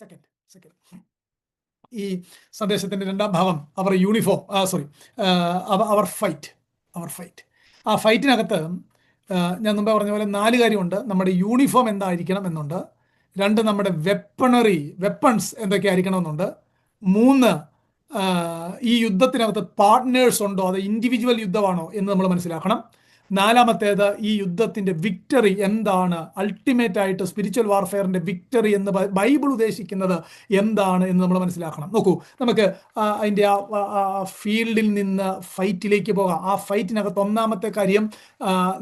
Second ഈ സന്ദേശത്തിന്റെ രണ്ടാം ഭാഗം അവർ യൂണിഫോം അവർ ഫൈറ്റ് ആ ഫൈറ്റിനകത്ത് ഞാൻ മുമ്പേ പറഞ്ഞ പോലെ 4 കാര്യമുണ്ട്. നമ്മുടെ യൂണിഫോം എന്തായിരിക്കണം എന്നുണ്ട്. 2, നമ്മുടെ വെപ്പൺസ് എന്തൊക്കെ ആയിരിക്കണമെന്നുണ്ട്. 3, ഈ യുദ്ധത്തിനകത്ത് പാർട്ട്നേഴ്സ് ഉണ്ടോ, അത് ഇൻഡിവിജ്വൽ യുദ്ധമാണോ എന്ന് നമ്മൾ മനസ്സിലാക്കണം. 4-മത്തേത് ഈ യുദ്ധത്തിന്റെ വിക്ടറി എന്താണ്, അൾട്ടിമേറ്റ് ആയിട്ട് സ്പിരിച്വൽ വാർഫെയറിന്റെ വിക്ടറി എന്ന് ബൈബിൾ ഉദ്ദേശിക്കുന്നത് എന്താണ് എന്ന് നമ്മൾ മനസ്സിലാക്കണം. നോക്കൂ, നമുക്ക് അതിൻ്റെ ആ ഫീൽഡിൽ നിന്ന് ഫൈറ്റിലേക്ക് പോകാം. ആ ഫൈറ്റിനകത്ത് 1-മത്തെ കാര്യം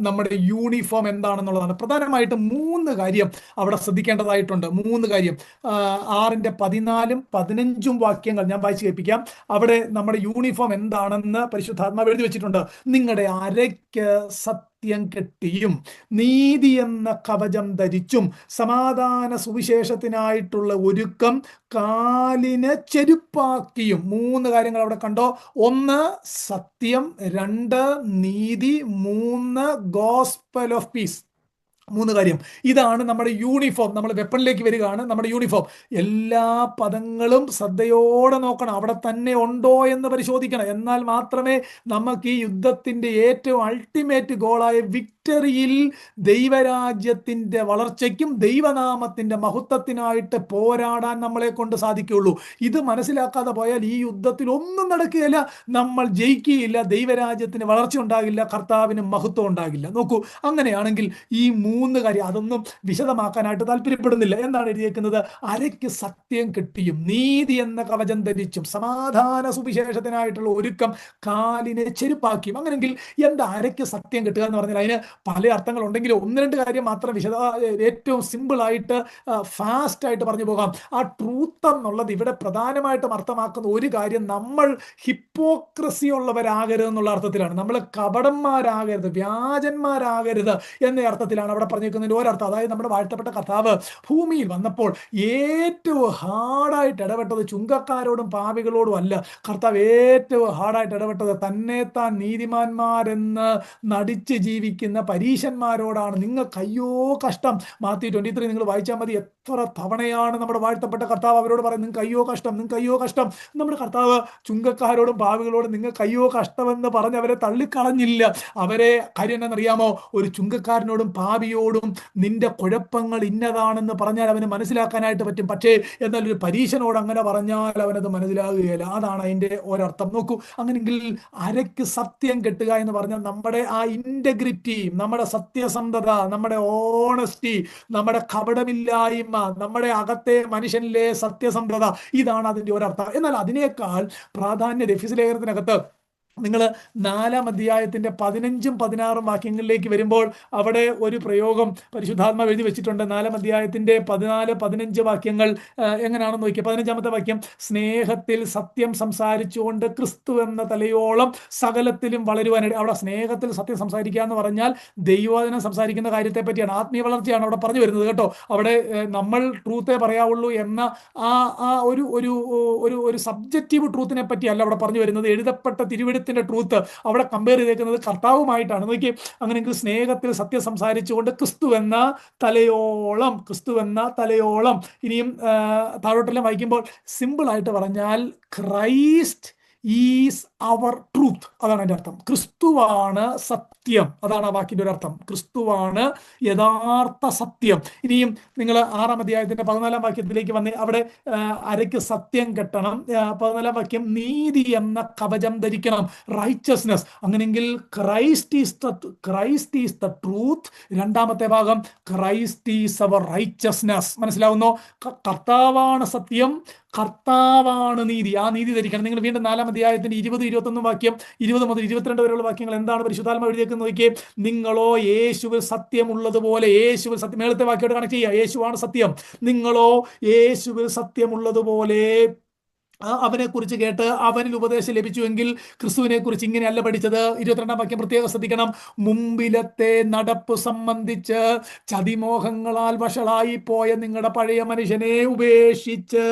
നമ്മുടെ യൂണിഫോം എന്താണെന്നുള്ളതാണ്. പ്രധാനമായിട്ടും 3 കാര്യം അവിടെ ശ്രദ്ധിക്കേണ്ടതായിട്ടുണ്ട്. 3 കാര്യം 6-14-15 വാക്യങ്ങൾ ഞാൻ വായിച്ചു കേൾപ്പിക്കാം. അവിടെ നമ്മുടെ യൂണിഫോം എന്താണെന്ന് പരിശുദ്ധാത്മാവ് എഴുതി വെച്ചിട്ടുണ്ട്. നിങ്ങളുടെ അരയ്ക്ക് സത്യം കെട്ടിയും നീതി എന്ന കവചം ധരിച്ചും സമാധാന സുവിശേഷത്തിനായിട്ടുള്ള ഒരുക്കം കാലിന് ചെരുപ്പാക്കിയും. 3 കാര്യങ്ങൾ അവിടെ കണ്ടോ. 1 സത്യം, 2 നീതി, 3 ഗോസ്പൽ ഓഫ് പീസ്. 3 കാര്യം. ഇതാണ് നമ്മുടെ യൂണിഫോം. നമ്മൾ വെപ്പണിലേക്ക് വരികയാണ്. നമ്മുടെ യൂണിഫോം എല്ലാ പദങ്ങളും ശ്രദ്ധയോടെ നോക്കണം. അവിടെ തന്നെ ഉണ്ടോ എന്ന് പരിശോധിക്കണം. എന്നാൽ മാത്രമേ നമുക്ക് ഈ യുദ്ധത്തിന്റെ ഏറ്റവും അൾട്ടിമേറ്റ് ഗോളായ വിക്ടറിയിൽ ദൈവരാജ്യത്തിന്റെ വളർച്ചയ്ക്കും ദൈവനാമത്തിന്റെ മഹത്വത്തിനായിട്ട് പോരാടാൻ നമ്മളെ കൊണ്ട് സാധിക്കുകയുള്ളൂ. ഇത് മനസ്സിലാക്കാതെ പോയാൽ ഈ യുദ്ധത്തിൽ ഒന്നും നടക്കുകയില്ല. നമ്മൾ ജയിക്കുകയില്ല. ദൈവരാജ്യത്തിന് വളർച്ച ഉണ്ടാകില്ല. കർത്താവിന് മഹത്വം ഉണ്ടാകില്ല. നോക്കൂ, അങ്ങനെയാണെങ്കിൽ ഈ 3 കാര്യം അതൊന്നും വിശദമാക്കാനായിട്ട് താല്പര്യപ്പെടുന്നില്ല. എന്താണ് എഴുതിയേക്കുന്നത്? അരയ്ക്ക് സത്യം കെട്ടിയും നീതി എന്ന കവചം ധരിച്ചും സമാധാന സുവിശേഷത്തിനായിട്ടുള്ള ഒരുക്കം കാലിനെ ചെരുപ്പാക്കിയും. അങ്ങനെങ്കിൽ എന്താ അരയ്ക്ക് സത്യം കെട്ടുക എന്ന് പറഞ്ഞാൽ അതിന് പല അർത്ഥങ്ങളുണ്ടെങ്കിലും 1-2 കാര്യം മാത്രം ഏറ്റവും സിമ്പിളായിട്ട് ഫാസ്റ്റായിട്ട് പറഞ്ഞു പോകാം. ആ ട്രൂത്ത് എന്നുള്ളത് ഇവിടെ പ്രധാനമായിട്ടും അർത്ഥമാക്കുന്ന ഒരു കാര്യം, നമ്മൾ ഹിപ്പോക്രസി ഉള്ളവരാകരുത് എന്നുള്ള അർത്ഥത്തിലാണ്. നമ്മൾ കപടന്മാരാകരുത്, വ്യാജന്മാരാകരുത് എന്ന അർത്ഥത്തിലാണ് അവിടെ പറഞ്ഞിരിക്കുന്നതിൻ്റെ ഒരർത്ഥം. അതായത് നമ്മുടെ വാഴ്ത്തപ്പെട്ട കർത്താവ് ഭൂമിയിൽ വന്നപ്പോൾ ഏറ്റവും ഹാർഡായിട്ട് ഇടപെട്ടത് ചുങ്കക്കാരോടും പാപികളോടും അല്ല. കർത്താവ് ഏറ്റവും ഹാർഡായിട്ട് ഇടപെട്ടത് തന്നെത്താൻ നീതിമാന്മാരെന്ന് നടിച്ച് ജീവിക്കുന്ന പരീശന്മാരോടാണ്. നിങ്ങൾക്ക് അയ്യോ കഷ്ടം. മാത്യു 23 നിങ്ങൾ വായിച്ചാൽ മതി. എത്ര തവണയാണ് നമ്മുടെ വാഴ്ത്തപ്പെട്ട കർത്താവ് അവരോട് പറയുന്നത്, നിങ്ങൾക്ക് അയ്യോ കഷ്ടം, നിങ്ങൾക്ക് അയ്യോ കഷ്ടം. നമ്മുടെ കർത്താവ് ചുങ്കക്കാരോടും പാപികളോടും നിങ്ങൾക്ക് അയ്യോ കഷ്ടമെന്ന് പറഞ്ഞ് അവരെ തള്ളിക്കളഞ്ഞില്ല. അവരെ കാര്യം എന്നറിയാമോ? ഒരു ചുങ്കക്കാരനോടും പാപിയോടും നിന്റെ കുഴപ്പങ്ങൾ ഇന്നതാണെന്ന് പറഞ്ഞാൽ അവന് മനസ്സിലാക്കാനായിട്ട് പറ്റും. പക്ഷേ എന്നാൽ ഒരു പരീശനോട് അങ്ങനെ പറഞ്ഞാൽ അവനത് മനസ്സിലാകുകയില്ല. അതാണ് അതിൻ്റെ ഒരർത്ഥം. നോക്കൂ, അങ്ങനെങ്കിൽ അരയ്ക്ക് സത്യം കെട്ടുക എന്ന് പറഞ്ഞാൽ നമ്മുടെ ആ ഇന്റഗ്രിറ്റി, നമ്മുടെ സത്യസന്ധത, നമ്മുടെ ഓണസ്റ്റി, നമ്മുടെ കപടമില്ലായ്മ, നമ്മുടെ അകത്തെ മനുഷ്യനിലെ സത്യസന്ധത, ഇതാണ് അതിൻ്റെ ഒരർത്ഥം. എന്നാൽ അതിനേക്കാൾ പ്രാധാന്യം എഫെസ്യ ലേഖനത്തിനകത്ത് നിങ്ങൾ 4-ാം അധ്യായത്തിന്റെ 15-16 വാക്യങ്ങളിലേക്ക് വരുമ്പോൾ അവിടെ ഒരു പ്രയോഗം പരിശുദ്ധാത്മാവ് എഴുതി വെച്ചിട്ടുണ്ട്. 4-ാം അധ്യായത്തിന്റെ 14-15 വാക്യങ്ങൾ എങ്ങനെയാണെന്ന് നോക്കിയാൽ 15-ാമത്തെ വാക്യം, സ്നേഹത്തിൽ സത്യം സംസാരിച്ചുകൊണ്ട് ക്രിസ്തു എന്ന തലയോളം സകലത്തിലും വളരുവാനായിട്ട്. അവിടെ സ്നേഹത്തിൽ സത്യം സംസാരിക്കുക എന്ന് പറഞ്ഞാൽ ദൈവവചനം സംസാരിക്കുന്ന കാര്യത്തെ പറ്റിയാണ്, ആത്മീയ വളർച്ചയാണ് അവിടെ പറഞ്ഞു വരുന്നത് കേട്ടോ. അവിടെ നമ്മൾ ട്രൂത്തേ പറയാവുള്ളൂ എന്ന ആ ഒരു സബ്ജക്റ്റീവ് ട്രൂത്തിനെ പറ്റിയല്ല അവിടെ പറഞ്ഞു വരുന്നത്. എഴുതപ്പെട്ട തിരുവെടുത്തിന്റെ ട്രൂത്ത് അവിടെ കമ്പയർ ചെയ്തേക്കുന്നത് കർത്താവുമായിട്ടാണ്. നോക്കി, അങ്ങനെയെങ്കിൽ സ്നേഹത്തിൽ സത്യം സംസാരിച്ചുകൊണ്ട് ക്രിസ്തു എന്ന തലയോളം. ഇനിയും താഴോട്ടെല്ലാം വായിക്കുമ്പോൾ സിമ്പിളായിട്ട് പറഞ്ഞാൽ ക്രൈസ്റ്റ് ഈസ് അവർ ട്രൂത്ത്, അതാണ് എൻ്റെ അർത്ഥം. ക്രിസ്തുവാണ് സത്യം, അതാണ് ആ വാക്കിൻ്റെ ഒരു അർത്ഥം. ക്രിസ്തുവാണ് യഥാർത്ഥ സത്യം. ഇനിയും നിങ്ങൾ 6-ാം അധ്യായത്തിന്റെ 14-ാം വാക്യത്തിലേക്ക് വന്ന് അവിടെ അരയ്ക്ക് സത്യം കെട്ടണം. 14-ാം വാക്യം, നീതി എന്ന കവചം ധരിക്കണം, റൈച്ചസ്നെസ്. അങ്ങനെയെങ്കിൽ ക്രൈസ്റ്റ് ഈസ് ദ ട്രൂത്ത്. 2-ാമത്തെ ഭാഗം, ക്രൈസ്റ്റ് ഈസ് അവർ റൈച്ചസ്നെസ്. മനസ്സിലാവുന്നോ? കർത്താവാണ് സത്യം, കർത്താവാണ് നീതി. ആ നീതി ധരിക്കണം. നിങ്ങൾ വീണ്ടും 4-ാം അധ്യായത്തിന്റെ 20-21 വാക്യം, 20 മുതൽ 22 വരെയുള്ള വാക്യങ്ങൾ എന്താണ് പരിശുദ്ധാത്മാവ് എഴുതിയേക്കുന്നത് നോക്കിയേ. നിങ്ങളോ യേശുവിൽ സത്യം ഉള്ളതുപോലെ, യേശുവിൽ സത്യം, മേളത്തെ വാക്യോട് കണക്ട് ചെയ്യുക. യേശുവാണ് സത്യം. നിങ്ങളോ യേശുവിൽ സത്യമുള്ളതുപോലെ അവനെ കുറിച്ച് കേട്ട് അവനിൽ ഉപദേശം ലഭിച്ചുവെങ്കിൽ ക്രിസ്തുവിനെ കുറിച്ച് ഇങ്ങനെയല്ല പഠിച്ചത്. 22-ാം വാക്യം പ്രത്യേകം ശ്രദ്ധിക്കണം. മുമ്പിലത്തെ നടപ്പ് സംബന്ധിച്ച് ചതിമോഹങ്ങളാൽ വഷളായി പോയ നിങ്ങളുടെ പഴയ മനുഷ്യനെ ഉപേക്ഷിച്ച്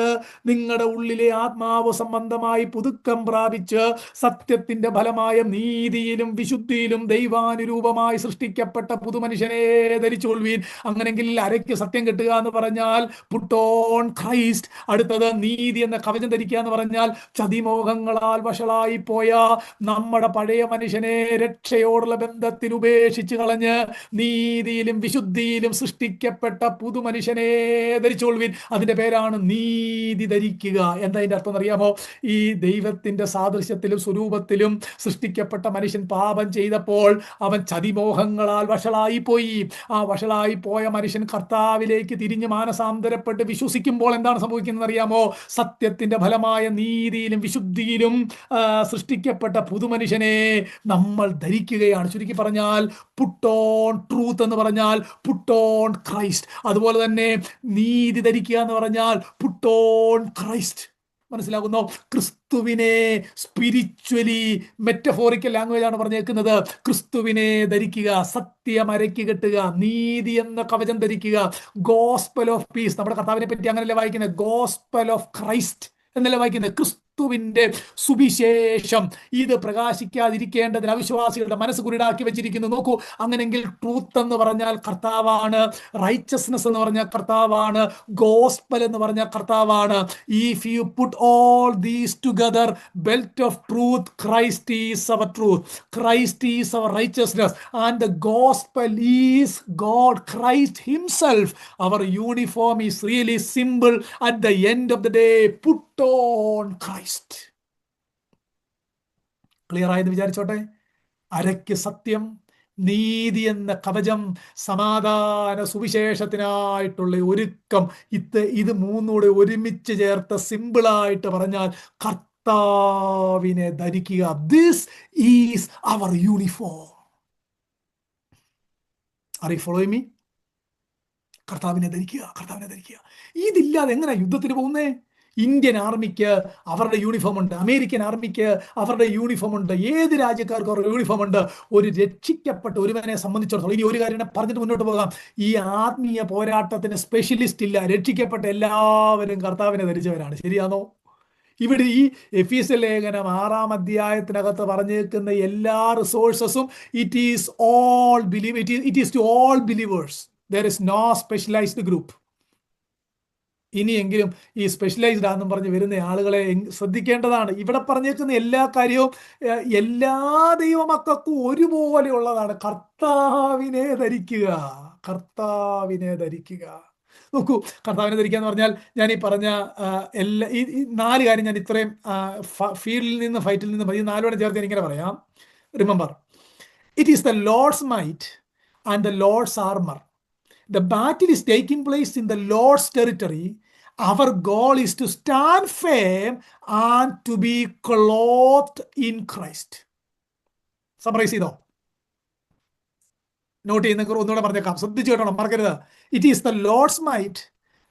നിങ്ങളുടെ ഉള്ളിലെ ആത്മാവ് സംബന്ധമായി പുതുക്കം പ്രാപിച്ച് സത്യത്തിന്റെ ഫലമായ നീതിയിലും വിശുദ്ധിയിലും ദൈവാനുരൂപമായി സൃഷ്ടിക്കപ്പെട്ട പുതുമനുഷ്യനെ ധരിച്ചുകൊള്ളുവീൻ. അങ്ങനെങ്കിൽ അരയ്ക്ക് സത്യം കെട്ടുക എന്ന് പറഞ്ഞാൽ പുട്ട് ഓൺ ക്രൈസ്റ്റ്. അടുത്തത് നീതി എന്ന കവചം ധരിക്കുക എന്ന് പറഞ്ഞാൽ ചതിമോഹങ്ങളാൽ വഷളായി പോയ നമ്മുടെ പഴയ മനുഷ്യനെ രക്ഷയോടുള്ള ബന്ധത്തിൽ ഉപേക്ഷിച്ച് കളഞ്ഞ് നീതിയിലും വിശുദ്ധിയിലും സൃഷ്ടിക്കപ്പെട്ട പുതുമനുഷ്യനെ ധരിച്ചുകൊള്ളുവിൻ. അതിന്റെ പേരാണ് നീതി ധരിക്കുക. എന്താ അതിന്റെ അർത്ഥം അറിയാമോ? ഈ ദൈവത്തിന്റെ സാദൃശ്യത്തിലും സ്വരൂപത്തിലും സൃഷ്ടിക്കപ്പെട്ട മനുഷ്യൻ പാപം ചെയ്തപ്പോൾ അവൻ ചതിമോഹങ്ങളാൽ വഷളായി പോയി. ആ വഷളായി പോയ മനുഷ്യൻ കർത്താവിലേക്ക് തിരിഞ്ഞ് മാനസാന്തരപ്പെട്ട് വിശ്വസിക്കുമ്പോൾ എന്താണ് സംഭവിക്കുന്നത് അറിയാമോ? സത്യത്തിന്റെ ഫലമായ നീതിയിലും വിശുദ്ധിയിലും സൃഷ്ടിക്കപ്പെട്ട പുതുമനുഷ്യനെ നമ്മൾ ധരിക്കുകയാണ്. ചുരുക്കി പറഞ്ഞാൽ പുട്ട് ഓൺ ട്രൂത്ത് എന്ന് പറഞ്ഞാൽ പുട്ട് ഓൺ ക്രൈസ്റ്റ്. അതുപോലെ തന്നെ നീതി ധരിക്കുക എന്ന് പറഞ്ഞാൽ പുട്ട് ഓൺ ക്രൈസ്റ്റ്. മനസ്സിലാകുന്നോ? ക്രിസ്തുവിനെ സ്പിരിച്വലി മെറ്റഫോറിക്കൽ ലാംഗ്വേജ് ആണ് പറഞ്ഞേക്കുന്നത്. ക്രിസ്തുവിനെ ധരിക്കുക, സത്യം അരയ്ക്ക് കെട്ടുക, നീതി എന്ന കവചം ധരിക്കുക, ഗോസ്പൽ ഓഫ് പീസ്. നമ്മുടെ കർത്താവിനെ പറ്റി അങ്ങനല്ലേ വായിക്കുന്നത്? ഗോസ്പൽ ഓഫ് ക്രൈസ്റ്റ് എന്നല്ലേ വായിക്കുന്നത്? ക്രിസ്തുവിന്റെ സുവിശേഷം. ഇത് പ്രകാശിക്കാതിരിക്കേണ്ടതിന് അവിശ്വാസികളുടെ മനസ്സ് കുരുടാക്കി വെച്ചിരിക്കുന്നു. നോക്കൂ, അങ്ങനെങ്കിൽ ട്രൂത്ത് എന്ന് പറഞ്ഞാൽ കർത്താവാണ്, റൈച്ചസ്നെസ് എന്ന് പറഞ്ഞാൽ കർത്താവാണ്, ഗോസ്പൽ എന്ന് പറഞ്ഞാൽ കർത്താവാണ്. If you put all these together, belt of truth, Christ is our truth, Christ is our righteousness, and the gospel is God, Christ himself. Our uniform is really simple. At the end of the day, put on Christ. Clear ആയെന്ന് വിചാരിച്ചോട്ടെ. അരയ്ക്ക് സത്യം, നീതി എന്ന കവചം, സമാധാന സുവിശേഷത്തിനായിട്ടുള്ള ഒരുക്കം. ഇത് മൂന്നൂടെ ഒരുമിച്ച് ചേർത്ത് സിമ്പിളായിട്ട് പറഞ്ഞാൽ കർത്താവിനെ ധരിക്കുക. This is our uniform. Are you following me? കർത്താവിനെ ധരിക്കുക, കർത്താവിനെ ധരിക്കുക. ഇതില്ലാതെ എങ്ങനെ യുദ്ധത്തിന് പോകുന്നേ? ഇന്ത്യൻ ആർമിക്ക് അവരുടെ യൂണിഫോം ഉണ്ട്, അമേരിക്കൻ ആർമിക്ക് അവരുടെ യൂണിഫോം ഉണ്ട്, ഏത് രാജ്യക്കാർക്കും അവരുടെ യൂണിഫോം ഉണ്ട്. ഒരു രക്ഷിക്കപ്പെട്ട ഒരുവനെ സംബന്ധിച്ചിടത്തോളം, ഇനി ഒരു കാര്യം പറഞ്ഞിട്ട് മുന്നോട്ട് പോകാം, ഈ ആത്മീയ പോരാട്ടത്തിന് സ്പെഷ്യലിസ്റ്റ് ഇല്ല. രക്ഷിക്കപ്പെട്ട എല്ലാവരും കർത്താവിനെ ധരിച്ചവരാണ്. ശരിയാണോ? ഇവിടെ ഈ എഫീസ്യ ലേഖനം 6-ാം അധ്യായത്തിനകത്ത് പറഞ്ഞേക്കുന്ന എല്ലാ റിസോഴ്സസും it is to all believers. There is no specialised group. ഇനിയെങ്കിലും ഈ സ്പെഷ്യലൈസ്ഡ് ആണെന്നും പറഞ്ഞ് വരുന്ന ആളുകളെ ശ്രദ്ധിക്കേണ്ടതാണ്. ഇവിടെ പറഞ്ഞേക്കുന്ന എല്ലാ കാര്യവും എല്ലാ ദൈവമക്കൾക്കും ഒരുപോലെയുള്ളതാണ്. കർത്താവിനെ ധരിക്കുക, കർത്താവിനെ ധരിക്കുക. നോക്കൂ, കർത്താവിനെ ധരിക്കുക എന്ന് പറഞ്ഞാൽ ഞാൻ ഈ പറഞ്ഞ ഈ 4 കാര്യം ഞാൻ ഇത്രയും ഫീൽഡിൽ നിന്ന് ഫൈറ്റിൽ നിന്ന് ഈ 4 ചേർത്ത് എനിക്കിങ്ങനെ പറയാം. Remember, it is the Lord's might and the Lord's armour. The battle is taking place in the Lord's territory. Our goal is to stand firm and to be clothed in Christ. Summarize ചെയ്തോ? Not ചെയ്യുന്ന ഒന്നുകൂടെ പറഞ്ഞേക്കാം, ശ്രദ്ധിച്ചു കേട്ടോണം, മറക്കരുത്. It is the Lord's might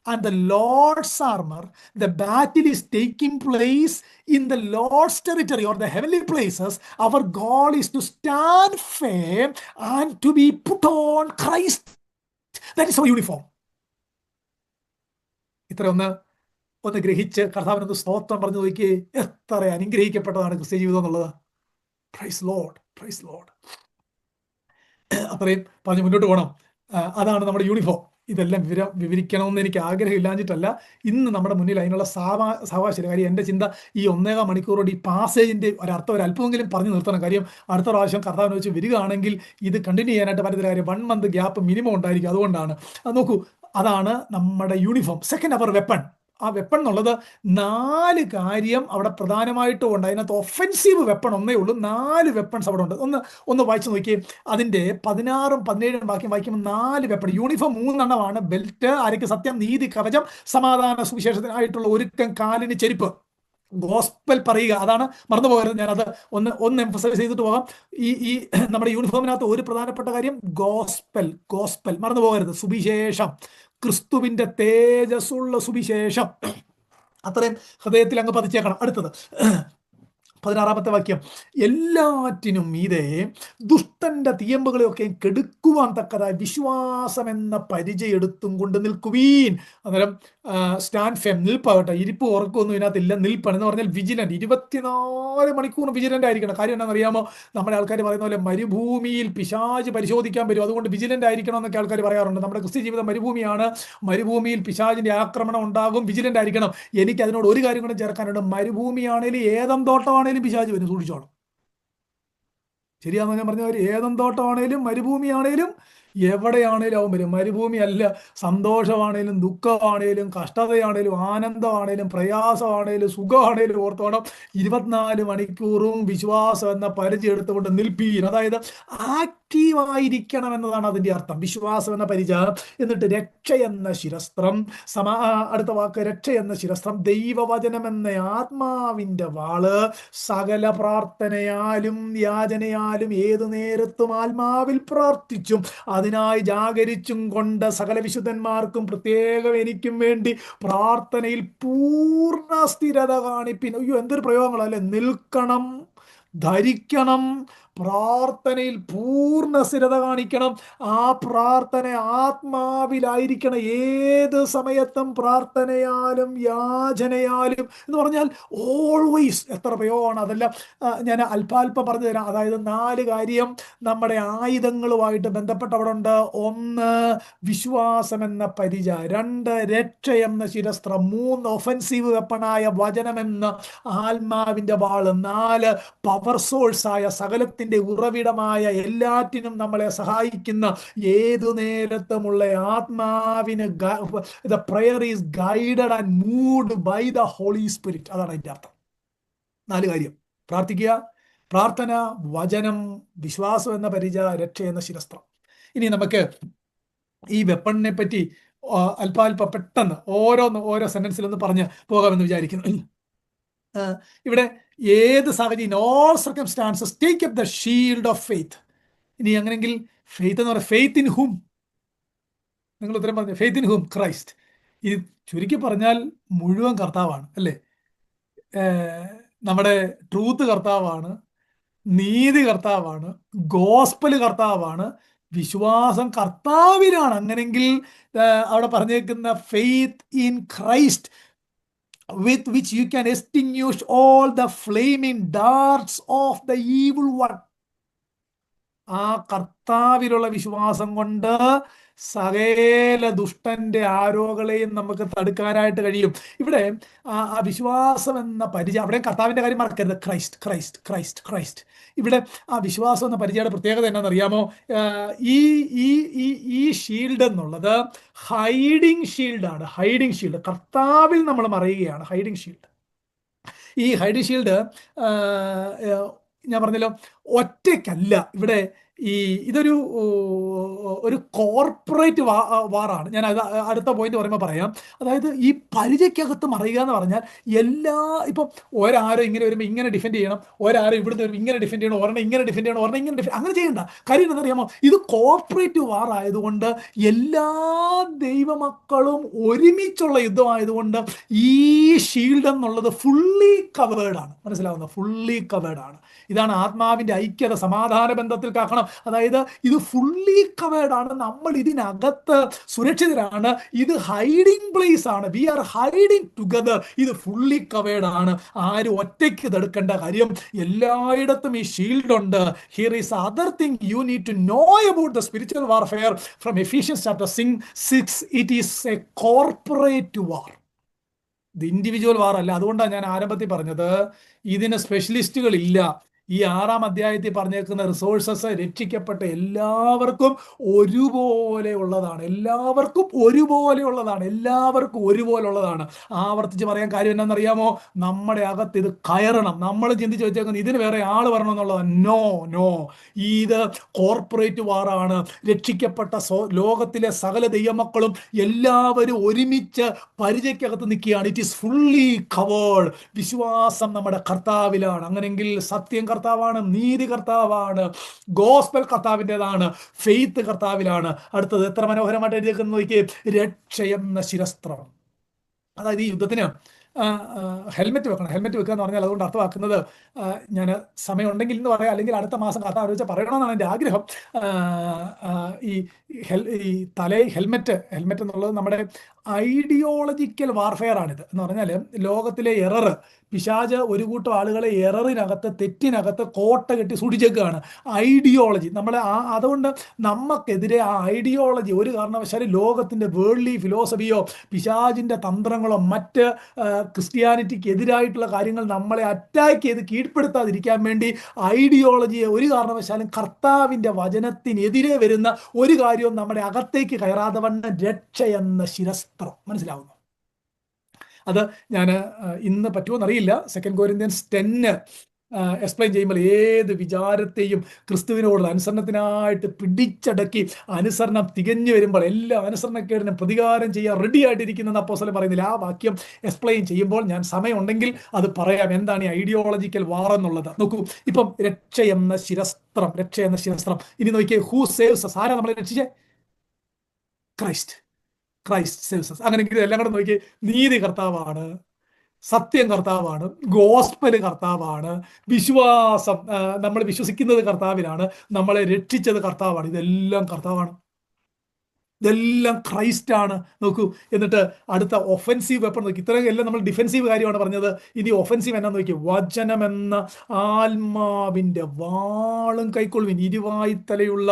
and the Lord's armor. The battle is taking place in the Lord's territory or the heavenly places. Our goal is to stand firm and to be put on Christ. That is our uniform. ഇത്ര ഒന്ന് ഗ്രഹിച്ച് കർത്താവിനൊന്ന് സ്തോത്രം പറഞ്ഞു നോക്കി. എത്ര അനുഗ്രഹിക്കപ്പെട്ടതാണ് ക്രിസ്ത്യ ജീവിതം എന്നുള്ളത്. Praise Lord, praise Lord. അത്രയും പറഞ്ഞ് മുന്നോട്ട് പോകണം. അതാണ് നമ്മുടെ യൂണിഫോം. ഇതെല്ലാം വിവരിക്കണമെന്ന് എനിക്ക് ആഗ്രഹമില്ലാഞ്ഞിട്ടല്ല. ഇന്ന് നമ്മുടെ മുന്നിൽ അതിനുള്ള സാവകാശം. കാര്യം എൻ്റെ ചിന്ത ഈ 1.25 മണിക്കൂറോട് ഈ പാസേജിൻ്റെ ഒരർത്ഥം ഒരല്പമെങ്കിലും പറഞ്ഞു നിർത്തണം. കാര്യം അടുത്ത പ്രാവശ്യം കർത്താവിനെ വെച്ച് വരികയാണെങ്കിൽ ഇത് കണ്ടിന്യൂ ചെയ്യാനായിട്ട് പറ്റുന്ന കാര്യം 1 മന്ത് ഗ്യാപ്പ് മിനിമം ഉണ്ടായിരിക്കും. അതുകൊണ്ടാണ്. നോക്കൂ, അതാണ് നമ്മുടെ യൂണിഫോം. സെക്കൻഡ്, അവർ വെപ്പൺ. ആ വെപ്പൺ എന്നുള്ളത് 4 കാര്യം അവിടെ പ്രധാനമായിട്ടും ഉണ്ട്. അതിനകത്ത് ഒഫെൻസീവ് വെപ്പൺ ഒന്നേ ഉള്ളൂ. 4 വെപ്പൺസ് അവിടെ ഉണ്ട്. ഒന്ന് വായിച്ചു നോക്കി. അതിൻ്റെ 16-ഉം 17-ഉം വാക്യം വായിക്കുമ്പോൾ 4 വെപ്പൺ. യൂണിഫോം 3 എണ്ണമാണ്. ബെൽറ്റ്, അരയ്ക്ക് സത്യം, നീതി കവചം, സമാധാന സുവിശേഷത്തിനായിട്ടുള്ള ഒരുക്കം, കാലിന് ചെരുപ്പ്, ഗോസ്പൽ പറയുക. അതാണ്, മറന്നു പോകരുത്. ഞാനത് ഒന്ന് എംഫസൈസ് ചെയ്തിട്ട് പോകാം. ഈ നമ്മുടെ യൂണിഫോമിനകത്ത് ഒരു പ്രധാനപ്പെട്ട കാര്യം ഗോസ്പൽ മറന്നു പോകരുത്. സുവിശേഷം, ക്രിസ്തുവിന്റെ തേജസ്സുള്ള സുവിശേഷം. അത്രയും ഹൃദയത്തിൽ അങ്ങ് പതിച്ചേക്കണം. അടുത്തത് 16-ാമത്തെ വാക്യം, എല്ലാറ്റിനും മീതെ ദുഷ്ടന്റെ തീയമ്പുകളെയൊക്കെ കെടുക്കുവാൻ തക്കതായി വിശ്വാസം എന്ന പരിചയം എടുത്തും കൊണ്ട് നിൽക്കുവീൻ. അന്നേരം സ്റ്റാൻഡ് ഫെം, നിൽപ്പാകട്ടെ, ഇരിപ്പ് ഉറക്കമൊന്നും ഇതിനകത്തില്ല, നിൽപ്പാണ് എന്ന് പറഞ്ഞാൽ വിജിലന്റ്, 24 മണിക്കൂർ വിജിലന്റ് ആയിരിക്കണം. കാര്യം എന്താണെന്നറിയാമോ? നമ്മുടെ ആൾക്കാർ പറയുന്ന പോലെ മരുഭൂമിയിൽ പിശാച് പരിശോധിക്കാൻ വരും, അതുകൊണ്ട് വിജിലന്റ് ആയിരിക്കണം എന്നൊക്കെ ആൾക്കാർ പറയാറുണ്ട്. നമ്മുടെ ക്രിസ്ത്യ ജീവിതം മരുഭൂമിയാണ്, മരുഭൂമിയിൽ പിശാചിന്റെ ആക്രമണം ഉണ്ടാകും, വിജിലന്റ് ആയിരിക്കണം. എനിക്ക് അതിനോട് ഒരു കാര്യം കൂടെ ചേർക്കാനുണ്ട്, മരുഭൂമിയാണേലും ഏതം തോട്ടമാണേലും പിശാച് വരും, സൂക്ഷിച്ചോണം. ശരിയാണെന്ന് ഞാൻ പറഞ്ഞ കാര്യം, ഏതം തോട്ടമാണേലും മരുഭൂമിയാണേലും എവിടെയാണേലും അവൻ വരും. മരുഭൂമി അല്ല, സന്തോഷമാണേലും ദുഃഖമാണേലും കഷ്ടതയാണേലും ആനന്ദമാണേലും പ്രയാസമാണേലും സുഖമാണേലും ഓർത്തോണം, 24 മണിക്കൂറും വിശ്വാസം എന്ന പരിചയം എടുത്തുകൊണ്ട് നിൽപ്പീൻ. അതായത് ആക്റ്റീവായിരിക്കണം എന്നതാണ് അതിൻ്റെ അർത്ഥം, വിശ്വാസം എന്ന പരിചയം. എന്നിട്ട് രക്ഷ എന്ന ശിരസ്ത്രം, അടുത്ത വാക്ക് രക്ഷ എന്ന ശിരസ്ത്രം, ദൈവവചനം എന്ന ആത്മാവിൻ്റെ വാള്, സകല പ്രാർത്ഥനയാലും യാചനയാലും ഏതു നേരത്തും ആത്മാവിൽ പ്രാർത്ഥിച്ചും അതിനായി ജാഗരിച്ചും കൊണ്ട് സകല വിശുദ്ധന്മാർക്കും പ്രത്യേകം എനിക്കും വേണ്ടി പ്രാർത്ഥനയിൽ പൂർണ്ണ സ്ഥിരത കാണിപ്പിൻ. അയ്യോ, എന്തൊരു പ്രയോഗങ്ങളല്ലേ! നിൽക്കണം, ധരിക്കണം, പ്രാർത്ഥനയിൽ പൂർണ്ണ സ്ഥിരത കാണിക്കണം, ആ പ്രാർത്ഥന ആത്മാവിലായിരിക്കണം, ഏത് സമയത്തും പ്രാർത്ഥനയാലും യാചനയാലും എന്ന് പറഞ്ഞാൽ ഓൾവേസ്. എത്ര പ്രയോഗമാണ്! അതെല്ലാം ഞാൻ അല്പാൽപ്പം പറഞ്ഞു തരാം. അതായത് 4 കാര്യം നമ്മുടെ ആയുധങ്ങളുമായിട്ട് ബന്ധപ്പെട്ട് അവിടെ ഉണ്ട്. 1 വിശ്വാസം എന്ന പരിച, 2 രക്ഷ എന്ന ശിരസ്ത്രം, 3 ഒഫൻസീവ് വെപ്പണായ വചനമെന്ന ആത്മാവിൻ്റെ വാള്, 4 പവർ സോഴ്സായ സകലത്തിൻ്റെ ഉറവിടമായ എല്ലാറ്റിനും നമ്മളെ സഹായിക്കുന്ന ഏതു നേരത്തുമുള്ള ആത്മാവിന്, the prayer is guided and moved by the Holy Spirit. അതാണ് അതിൻ്റെ അർത്ഥം. 4 കാര്യം: പ്രാർത്ഥിക്കുക, പ്രാർത്ഥന, വചനം, വിശ്വാസം എന്ന പരിച, രക്ഷ എന്ന ശിരസ്ത്രം. ഇനി നമുക്ക് ഈ വെപ്പണിനെ പറ്റി അല്പാൽപ്പം പെട്ടെന്ന് ഓരോ സെന്റൻസിലൊന്ന് പറഞ്ഞ് പോകാമെന്ന് വിചാരിക്കുന്നു. ഇവിടെ ഏത് സാഹചര്യം, in all circumstances take up the shield of faith. ഇനി അങ്ങനെങ്കിൽ ഫെയ്ത്ത് എന്ന് പറയുന്നത് ഫെയ്ത്ത് ഇൻ ഹൂം, നിങ്ങൾ ഉത്തരം പറഞ്ഞു, ഫെയ്ത്ത് ഇൻ ഹൂം, ക്രൈസ്റ്റ്. ഇത് ചുരുക്കി പറഞ്ഞാൽ മുഴുവൻ കർത്താവാണ്, അല്ലേ? നമ്മുടെ ട്രൂത്ത് കർത്താവാണ്, നീതി കർത്താവാണ്, ഗോസ്പൽ കർത്താവാണ്, വിശ്വാസം കർത്താവിനാണ്. അങ്ങനെങ്കിൽ അവിടെ പറഞ്ഞേക്കുന്ന faith in Christ with which you can extinguish all the flaming darts of the evil one. ആ കർത്താവിലുള്ള വിശ്വാസം കൊണ്ട് സകല ദുഷ്ടന്റെ ആരോകളെയും നമുക്ക് തടുക്കാനായിട്ട് കഴിയും. ഇവിടെ ആ വിശ്വാസം എന്ന പരിചയം, അവിടെ കർത്താവിന്റെ കാര്യം മറക്കരുത്, ക്രൈസ്റ്റ് ക്രൈസ്റ്റ് ക്രൈസ്റ്റ് ക്രൈസ്റ്റ്. ഇവിടെ ആ വിശ്വാസം എന്ന പരിചയയുടെ പ്രത്യേകത എന്നാണെന്നറിയാമോ? ഈ ഷീൽഡ് എന്നുള്ളത് ഹൈഡിങ് ഷീൽഡാണ്. ഹൈഡിങ് ഷീൽഡ്, കർത്താവിൽ നമ്മൾ മറയുകയാണ്. ഹൈഡിങ് ഷീൽഡ്, ഈ ഹൈഡിങ് ഷീൽഡ് ഞാൻ പറഞ്ഞല്ലോ, ഒറ്റയ്ക്കല്ല. ഇവിടെ ഇതൊരു കോർപ്പറേറ്റ് വാറാണ്. ഞാൻ അത് അടുത്ത പോയിന്റ് പറയുമ്പോൾ പറയാം. അതായത് ഈ പരിചയ്ക്കകത്ത് മറയുക എന്ന് പറഞ്ഞാൽ ഇപ്പം ഒരാരും ഇങ്ങനെ വരുമ്പോൾ ഇങ്ങനെ ഡിഫെൻഡ് ചെയ്യണം, ഒരാരും ഇവിടുന്ന് വരുമ്പോൾ ഇങ്ങനെ ഡിഫെൻഡ് ചെയ്യണം, ഒരെണ്ണം ഇങ്ങനെ ഡിഫെൻഡ് ചെയ്യണം, ഒരെണ്ണം ഇങ്ങനെ അങ്ങനെ ചെയ്യണ്ട. കാര്യം എന്താണെന്നറിയാമോ? ഇത് കോർപ്പറേറ്റ് വാർ ആയതുകൊണ്ട് എല്ലാ ദൈവമക്കളും ഒരുമിച്ചുള്ള യുദ്ധമായതുകൊണ്ട് ഈ ഷീൽഡ് എന്നുള്ളത് ഫുള്ളി കവേർഡാണ്. മനസ്സിലാവുന്ന? ഫുള്ളി കവേർഡാണ്. ഇതാണ് ആത്മാവിൻ്റെ ഐക്യത, സമാധാന ബന്ധത്തിൽ കാക്കണം. അതായത് ഇത് ഫുള്ളി കവേർഡ് ആണ്, നമ്മൾ ഇതിനകത്ത് സുരക്ഷിതരാണ്. ഇത് ഹൈഡിങ് പ്ലേസ് ആണ്, വി ആർ ഹൈഡിങ് ടുഗദർ. ഇത് ഫുള്ളി കവേർഡ് ആണ്, ആരും ഒറ്റയ്ക്ക് ഇതെടുക്കേണ്ട കാര്യം. എല്ലായിടത്തും ഈ ഷീൽഡ് ഉണ്ട്. Here is other thing you need to know about the spiritual warfare from Ephesians chapter 6. It is a corporate war, ഇത് ഇൻഡിവിജ്വൽ വാർ അല്ല. അതുകൊണ്ടാണ് ഞാൻ ആരംഭത്തിൽ പറഞ്ഞത് ഇതിന് സ്പെഷ്യലിസ്റ്റുകളില്ല. ഈ 6-ാം അധ്യായത്തിൽ പറഞ്ഞേക്കുന്ന റിസോഴ്സസ് രക്ഷിക്കപ്പെട്ട എല്ലാവർക്കും ഒരുപോലെ ഉള്ളതാണ്. എല്ലാവർക്കും ഒരുപോലെ ഉള്ളതാണ്. എല്ലാവർക്കും ഒരുപോലെ ഉള്ളതാണ്. ആവർത്തിച്ച് പറയാൻ കാര്യം എന്നാണെന്നറിയാമോ? നമ്മുടെ അകത്ത് ഇത് കയറണം. നമ്മൾ ചിന്തിച്ച് വെച്ചേക്കുന്നത് ഇതിന് വേറെ ആൾ വരണം എന്നുള്ളതാണ്. നോ, ഇത് കോർപ്പറേറ്റ് വാറാണ്. രക്ഷിക്കപ്പെട്ട ലോകത്തിലെ സകല ദൈവമക്കളും എല്ലാവരും ഒരുമിച്ച് പരിചയക്കകത്ത് നിൽക്കുകയാണ്. It is fully covered. വിശ്വാസം നമ്മുടെ കർത്താവിലാണ്. അങ്ങനെങ്കിൽ സത്യം കർത്താവാണ്, നീതി കർത്താവാണ്, ഗോസ്പൽ കർത്താവിൻ്റെതാണ്, ഫെയ്ത്ത് കർത്താവിലാണ്. അടുത്തത് എത്ര മനോഹരമായിട്ട് എഴുതിയേക്കുന്നത് നോക്കിയേ, രക്ഷ എന്ന ശിരസ്ത്രം. അതായത് ഈ യുദ്ധത്തിന് ഹെൽമെറ്റ് വെക്കണം. ഹെൽമെറ്റ് വെക്കുക എന്ന് പറഞ്ഞാൽ അതുകൊണ്ട് അർത്ഥമാക്കുന്നത്, ഞാൻ സമയമുണ്ടെങ്കിൽ എന്ന് പറയാം, അല്ലെങ്കിൽ അടുത്ത മാസം കഥ ആലോചിച്ച് പറയണമെന്നാണ് എൻ്റെ ആഗ്രഹം. ഈ ഈ ഹെൽമെറ്റ് എന്നുള്ളത് നമ്മുടെ ഐഡിയോളജിക്കൽ വാർഫെയർ ആണിത്. എന്ന് പറഞ്ഞാൽ ലോകത്തിലെ പിശാച് ഒരു കൂട്ടം ആളുകളെ എററിനകത്ത്, തെറ്റിനകത്ത് കോട്ട കെട്ടി സൂക്ഷിച്ചേക്കുകയാണ്. ഐഡിയോളജി അതുകൊണ്ട് നമുക്കെതിരെ ആ ഐഡിയോളജി ഒരു കാരണവശാലും ലോകത്തിൻ്റെ വേൾഡ്ലി ഫിലോസഫിയോ പിശാചിൻ്റെ തന്ത്രങ്ങളോ മറ്റ് ക്രിസ്ത്യാനിറ്റിക്ക് എതിരായിട്ടുള്ള കാര്യങ്ങൾ നമ്മളെ അറ്റാക്ക് ചെയ്ത് കീഴ്പ്പെടുത്താതിരിക്കാൻ വേണ്ടി ഐഡിയോളജിയെ ഒരു കാരണവശാലും കർത്താവിൻ്റെ വചനത്തിനെതിരെ വരുന്ന ഒരു കാര്യവും നമ്മുടെ അകത്തേക്ക് കയറാതെ വണ്ണം രക്ഷ എന്ന ശിരസ്ത്രം. മനസ്സിലാവുന്നു? അത് ഞാൻ ഇന്ന് പറ്റുമോയെന്നറിയില്ല. 2 Corinthians 10 എക്സ്പ്ലെയിൻ ചെയ്യുമ്പോൾ ഏത് വിചാരത്തെയും ക്രിസ്തുവിനോടുള്ള അനുസരണത്തിനായിട്ട് പിടിച്ചടക്കി അനുസരണം തികഞ്ഞു വരുമ്പോൾ എല്ലാ അനുസരണക്കേടിനും പ്രതികാരം ചെയ്യാൻ റെഡി ആയിട്ടിരിക്കുന്ന അപ്പോസ്തലൻ പറയുന്നില്ല. ആ വാക്യം എക്സ്പ്ലെയിൻ ചെയ്യുമ്പോൾ ഞാൻ സമയമുണ്ടെങ്കിൽ അത് പറയാം, എന്താണ് ഈ ഐഡിയോളജിക്കൽ വാർ എന്നുള്ളത്. നോക്കൂ, ഇപ്പം രക്ഷ എന്ന ശിരസ്ത്രം. ഇനി നോക്കിയേ, ഹൂ സേവ്സ് അസ്? ആരാ നമ്മളെ രക്ഷിച്ചേ? Christ saves us. അങ്ങനെയെങ്കിൽ എല്ലാം കൂടെ നോക്കി, നീതി കർത്താവാണ്, സത്യം കർത്താവാണ്, ഗോസ്പല് കർത്താവാണ്, വിശ്വാസം, നമ്മൾ വിശ്വസിക്കുന്നത് കർത്താവിലാണ്, നമ്മളെ രക്ഷിച്ചത് കർത്താവാണ്. ഇതെല്ലാം കർത്താവാണ്, ഇതെല്ലാം ക്രൈസ്റ്റ് ആണ്. നോക്കൂ, എന്നിട്ട് അടുത്ത ഒഫൻസീവ് വെപ്പൺ നോക്കി. ഇത്രയും എല്ലാം നമ്മൾ ഡിഫെൻസീവ് കാര്യമാണ് പറഞ്ഞത്. ഇനി ഒഫൻസീവ് എന്നാ നോക്കി, വചനമെന്ന ആത്മാവിൻ്റെ വാളും കൈക്കൊള്ളുവിൻ, ഇരുവായ്ത്തലയുള്ള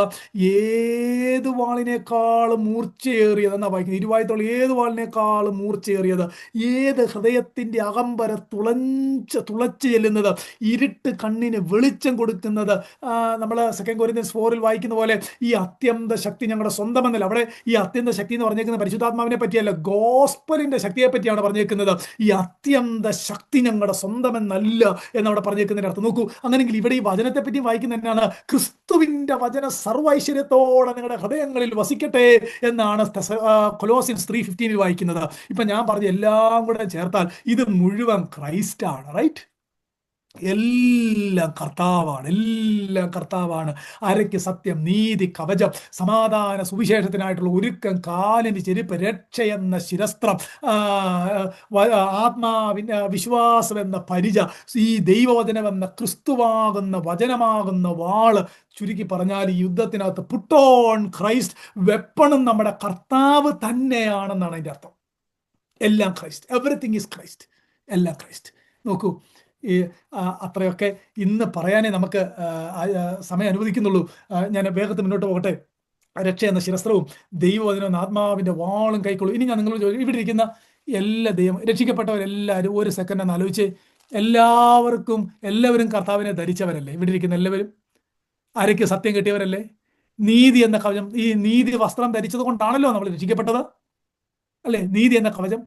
ഏത് വാളിനേക്കാളും മൂർച്ചയേറിയത് എന്നാ വായിക്കുന്നത്. ഇരുവായ്ത്തുള്ള ഏത് വാളിനേക്കാളും മൂർച്ചയേറിയത്, ഏത് ഹൃദയത്തിൻ്റെ അകമ്പര തുളച്ച് ചെല്ലുന്നത്, ഇരുട്ട് കണ്ണിന് വെളിച്ചം കൊടുക്കുന്നത്. നമ്മൾ 2 Corinthians 4 വായിക്കുന്ന പോലെ ഈ അത്യന്ത ശക്തി ഞങ്ങളുടെ സ്വന്തമെന്നല്ല. അവിടെ ഈ അത്യന്ത ശക്തി എന്ന് പറഞ്ഞേക്കുന്നത് പരിശുദ്ധാത്മാവിനെ പറ്റിയല്ല, ഗോസ്പലിന്റെ ശക്തിയെ പറ്റിയാണ് പറഞ്ഞേക്കുന്നത്. ഈ അത്യന്ത ശക്തി ഞങ്ങളുടെ സ്വന്തമെന്നല്ല എന്നവിടെ പറഞ്ഞേക്കുന്നതിന്റെ അർത്ഥം. നോക്കൂ, അങ്ങനെങ്കിൽ ഇവിടെ ഈ വചനത്തെ പറ്റി വായിക്കുന്ന എന്നാണ്, ക്രിസ്തുവിന്റെ വചന സർവൈശ്വര്യത്തോടെ നിങ്ങളുടെ ഹൃദയങ്ങളിൽ വസിക്കട്ടെ എന്നാണ് കൊലോസിയൻസ് 3:15 വായിക്കുന്നത്. ഇപ്പൊ ഞാൻ പറഞ്ഞ എല്ലാം കൂടെ ചേർത്താൽ ഇത് മുഴുവൻ ക്രൈസ്റ്റ് ആണ്. റൈറ്റ്? എല്ലാം കർത്താവാണ്. അരയ്ക്ക് സത്യം, നീതി കവചം, സമാധാന സുവിശേഷത്തിനായിട്ടുള്ള ഒരുക്കം, കാലിന് ചെരുപ്പ്, രക്ഷയെന്ന ശിരസ്ത്രം, വിശ്വാസമെന്ന പരിച, ഈ ദൈവവചനമെന്ന ക്രിസ്തുവാകുന്ന വചനമാകുന്ന വാള്. ചുരുക്കി പറഞ്ഞാൽ ഈ യുദ്ധത്തിനകത്ത് പുട്ട് ഓൺ ക്രൈസ്റ്റ്. വെപ്പണും നമ്മുടെ കർത്താവ് തന്നെയാണെന്നാണ് അതിൻ്റെ അർത്ഥം. എല്ലാം ക്രൈസ്റ്റ്, എവറിത്തിങ് ഈസ് ക്രൈസ്റ്റ്, എല്ലാം ക്രൈസ്റ്റ്. നോക്കൂ, ഈ അത്രയൊക്കെ ഇന്ന് പറയാനേ നമുക്ക് സമയം അനുവദിക്കുന്നുള്ളൂ. ഞാൻ വേഗത്തിൽ മുന്നോട്ട് പോകട്ടെ. രക്ഷ എന്ന ശിരസ്ത്രവും ദൈവവചനവും ആത്മാവിൻ്റെ വാളും കൈക്കൊള്ളും. ഇനി ഞാൻ നിങ്ങളോട് ചോദിക്കും, ഇവിടെ ഇരിക്കുന്ന എല്ലാ രക്ഷിക്കപ്പെട്ടവരെല്ലാവരും ഒരു സെക്കൻഡ് എന്ന് ആലോചിച്ച്, എല്ലാവരും കർത്താവിനെ ധരിച്ചവരല്ലേ? ഇവിടെ ഇരിക്കുന്ന എല്ലാവരും അരയ്ക്ക് സത്യം കിട്ടിയവരല്ലേ? നീതി എന്ന കവചം, ഈ നീതി വസ്ത്രം ധരിച്ചത് കൊണ്ടാണല്ലോ നമ്മൾ രക്ഷിക്കപ്പെട്ടത്, അല്ലേ? നീതി എന്ന കവചം,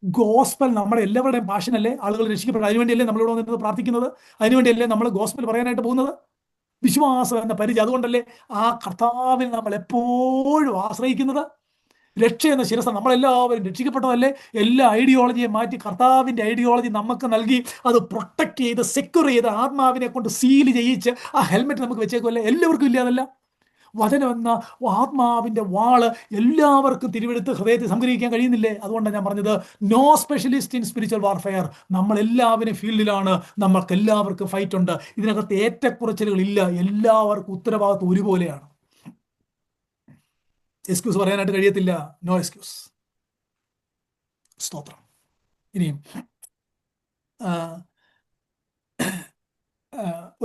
ഗോസ്പൽ നമ്മുടെ എല്ലാവരുടെയും പാഷനല്ലേ? ആളുകൾ രക്ഷിക്കപ്പെടുന്നത് അതിനുവേണ്ടിയല്ലേ നമ്മളിവിടെ വന്നിട്ട് പ്രാർത്ഥിക്കുന്നത്? അതിനുവേണ്ടിയല്ലേ നമ്മൾ ഗോസ്പൽ പറയാനായിട്ട് പോകുന്നത്? വിശ്വാസം എന്ന പരിചയം. അതുകൊണ്ടല്ലേ ആ കർത്താവിൽ നമ്മൾ എപ്പോഴും ആശ്രയിക്കുന്നത്. രക്ഷ എന്ന ശിരസ്ത്രം, നമ്മളെല്ലാവരും രക്ഷിക്കപ്പെട്ടതല്ലേ? എല്ലാ ഐഡിയോളജിയെ മാറ്റി കർത്താവിൻ്റെ ഐഡിയോളജി നമുക്ക് നൽകി, അത് പ്രൊട്ടക്ട് ചെയ്ത് സെക്യൂർ ചെയ്ത് ആത്മാവിനെ കൊണ്ട് സീൽ ചെയ്യിച്ച് ആ ഹെൽമെറ്റ് നമുക്ക് വെച്ചേക്കുമല്ലേ? എല്ലാവർക്കും ഇല്ല അതല്ല. വചനം എന്ന ആത്മാവിൻ്റെ വാള് എല്ലാവർക്കും തിരുവെടുത്ത് ഹൃദയത്തിൽ സംഗ്രഹിക്കാൻ കഴിയുന്നില്ലേ? അതുകൊണ്ടാണ് ഞാൻ പറഞ്ഞത്, no specialist in spiritual warfare. നമ്മളെല്ലാവരും ഫീൽഡിലാണ്, നമ്മൾക്ക് എല്ലാവർക്കും ഫൈറ്റ് ഉണ്ട്. ഇതിനകത്ത് ഏറ്റക്കുറച്ചിലുകളില്ല, എല്ലാവർക്കും ഉത്തരവാദിത്വം ഒരുപോലെയാണ്. എക്സ്ക്യൂസ് പറയാനായിട്ട് കഴിയത്തില്ല. No excuse. സ്തോത്രം. ഇനിയും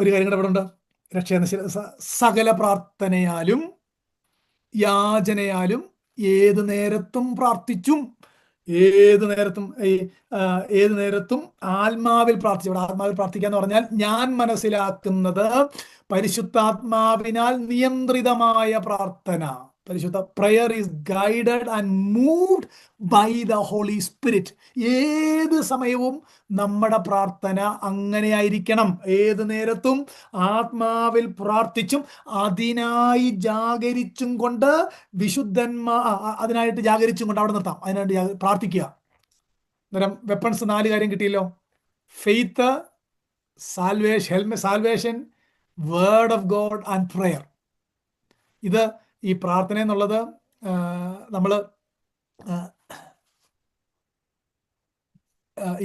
ഒരു കാര്യം കൂടെ ഇവിടെ ഉണ്ട്. രക്ഷയെന്ന സകല പ്രാർത്ഥനയാലും യാചനയാലും ഏത് നേരത്തും പ്രാർത്ഥിച്ചും, ഏത് നേരത്തും ആത്മാവിൽ പ്രാർത്ഥിച്ചു. ഇവിടെ ആത്മാവിൽ പ്രാർത്ഥിക്കുക എന്ന് പറഞ്ഞാൽ ഞാൻ മനസ്സിലാക്കുന്നത് പരിശുദ്ധാത്മാവിനാൽ നിയന്ത്രിതമായ പ്രാർത്ഥന. Prayer is guided and moved by the Holy Spirit. ഏത് സമയവും നമ്മുടെ പ്രാർത്ഥന അങ്ങനെയായിരിക്കണം. ഏത് നേരത്തും ആത്മാവിൽ പ്രാർത്ഥിച്ചും അതിനായി ജാഗരിച്ചും കൊണ്ട് അതിനായിട്ട് ജാഗരിച്ചും കൊണ്ട് അവിടെ നിർത്താം. അതിനായിട്ട് പ്രാർത്ഥിക്കുക. അന്നേരം വെപ്പൺസ് 4 കാര്യം കിട്ടിയല്ലോ. Faith, salvation, word of God and prayer. ഇത് ഈ പ്രാർത്ഥന എന്നുള്ളത് നമ്മൾ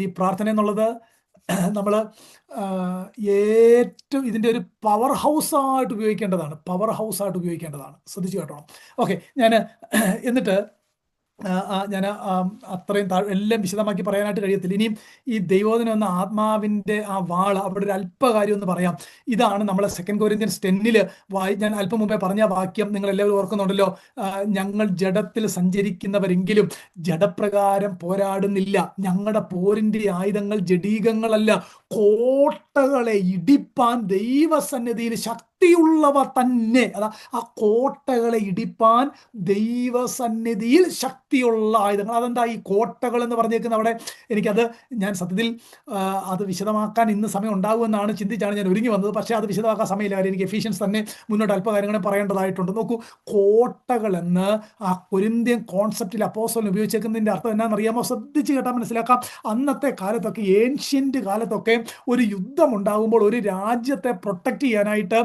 ഈ പ്രാർത്ഥന എന്നുള്ളത് നമ്മൾ ഏറ്റവും ഇതിൻ്റെ ഒരു പവർ ഹൗസായിട്ട് ഉപയോഗിക്കേണ്ടതാണ്, പവർ ഹൗസായിട്ട് ഉപയോഗിക്കേണ്ടതാണ്. ശ്രദ്ധിച്ചു കേട്ടോ. ഓക്കെ, ഞാൻ എന്നിട്ട് ഞാൻ അത്രയും എല്ലാം വിശദമാക്കി പറയാനായിട്ട് കഴിയത്തില്ല. ഇനിയും ഈ ദൈവോധനം എന്ന ആത്മാവിൻ്റെ ആ വാള് അവിടെ ഒരു അല്പകാര്യം ഒന്ന് പറയാം. ഇതാണ് നമ്മളെ 2 കൊരിന്ത്യൻസ് 10 ഞാൻ അല്പം മുമ്പേ പറഞ്ഞ വാക്യം നിങ്ങൾ എല്ലാവരും ഓർക്കുന്നുണ്ടല്ലോ. ഞങ്ങൾ ജഡത്തിൽ സഞ്ചരിക്കുന്നവരെങ്കിലും ജഡപ്രകാരം പോരാടുന്നില്ല. ഞങ്ങളുടെ പോരിൻ്റെ ആയുധങ്ങൾ ജഡീകങ്ങളല്ല, കോട്ടകളെ ഇടിപ്പാൻ ദൈവസന്നിധിയിൽ ശക്തിയുള്ളവ തന്നെ. അതാ ആ കോട്ടകളെ ഇടിപ്പാൻ ദൈവസന്നിധിയിൽ ശക്തിയുള്ള ആയുധങ്ങൾ. അതെന്താ ഈ കോട്ടകൾ എന്ന് പറഞ്ഞേക്കുന്നത് അവിടെ? എനിക്കത് ഞാൻ സത്യത്തിൽ അത് വിശദമാക്കാൻ ഇന്ന് സമയം ഉണ്ടാകുമെന്നാണ് ചിന്തിച്ചാണ് ഞാൻ ഒരുങ്ങി വന്നത്. പക്ഷേ അത് വിശദമാക്കാൻ സമയമില്ല. കാര്യം എനിക്ക് എഫീഷ്യൻസ് തന്നെ മുന്നോട്ട് അല്പകാര്യങ്ങളും പറയേണ്ടതായിട്ടുണ്ട്. നോക്കൂ, കോട്ടകൾ എന്ന് ആ കൊരിന്ത്യൻ കോൺസെപ്റ്റിൽ അപ്പോസ്തലൻ ഉപയോഗിച്ചേക്കുന്നതിൻ്റെ അർത്ഥം എന്നാണെന്നറിയാമോ? ശ്രദ്ധിച്ച് കേട്ടാൽ മനസ്സിലാക്കാം. അന്നത്തെ കാലത്തൊക്കെ, ഏൻഷ്യൻ്റ് കാലത്തൊക്കെ ഒരു യുദ്ധം ഉണ്ടാകുമ്പോൾ ഒരു രാജ്യത്തെ പ്രൊട്ടക്റ്റ് ചെയ്യാനായിട്ട്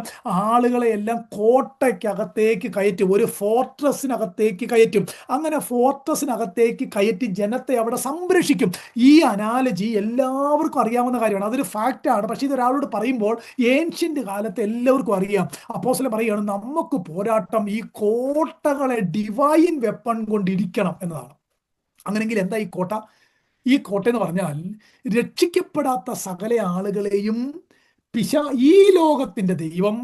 ആളുകളെ എല്ലാം കോട്ടയ്ക്കകത്തേക്ക് കയറ്റും, ഒരു ഫോർട്രസിനകത്തേക്ക് കയറ്റും. അങ്ങനെ ഫോർട്രസിനകത്തേക്ക് കയറ്റി ജനത്തെ അവിടെ സംരക്ഷിക്കും. ഈ അനാലജി എല്ലാവർക്കും അറിയാവുന്ന കാര്യമാണ്, അതൊരു ഫാക്റ്റാണ്. പക്ഷേ ഇതൊരാളോട് പറയുമ്പോൾ ഏൻഷ്യൻ്റ് കാലത്ത് എല്ലാവർക്കും അറിയാം. അപ്പോസ്തലൻ പറയുകയാണ്, നമുക്ക് പോരാട്ടം ഈ കോട്ടകളെ ഡിവൈൻ വെപ്പൺ കൊണ്ടിരിക്കണം എന്നതാണ്. അങ്ങനെങ്കിൽ എന്താ ഈ കോട്ട? ഈ കോട്ട എന്ന് പറഞ്ഞാൽ രക്ഷിക്കപ്പെടാത്ത സകല ആളുകളെയും ഈ ലോകത്തിൻ്റെ ദൈവം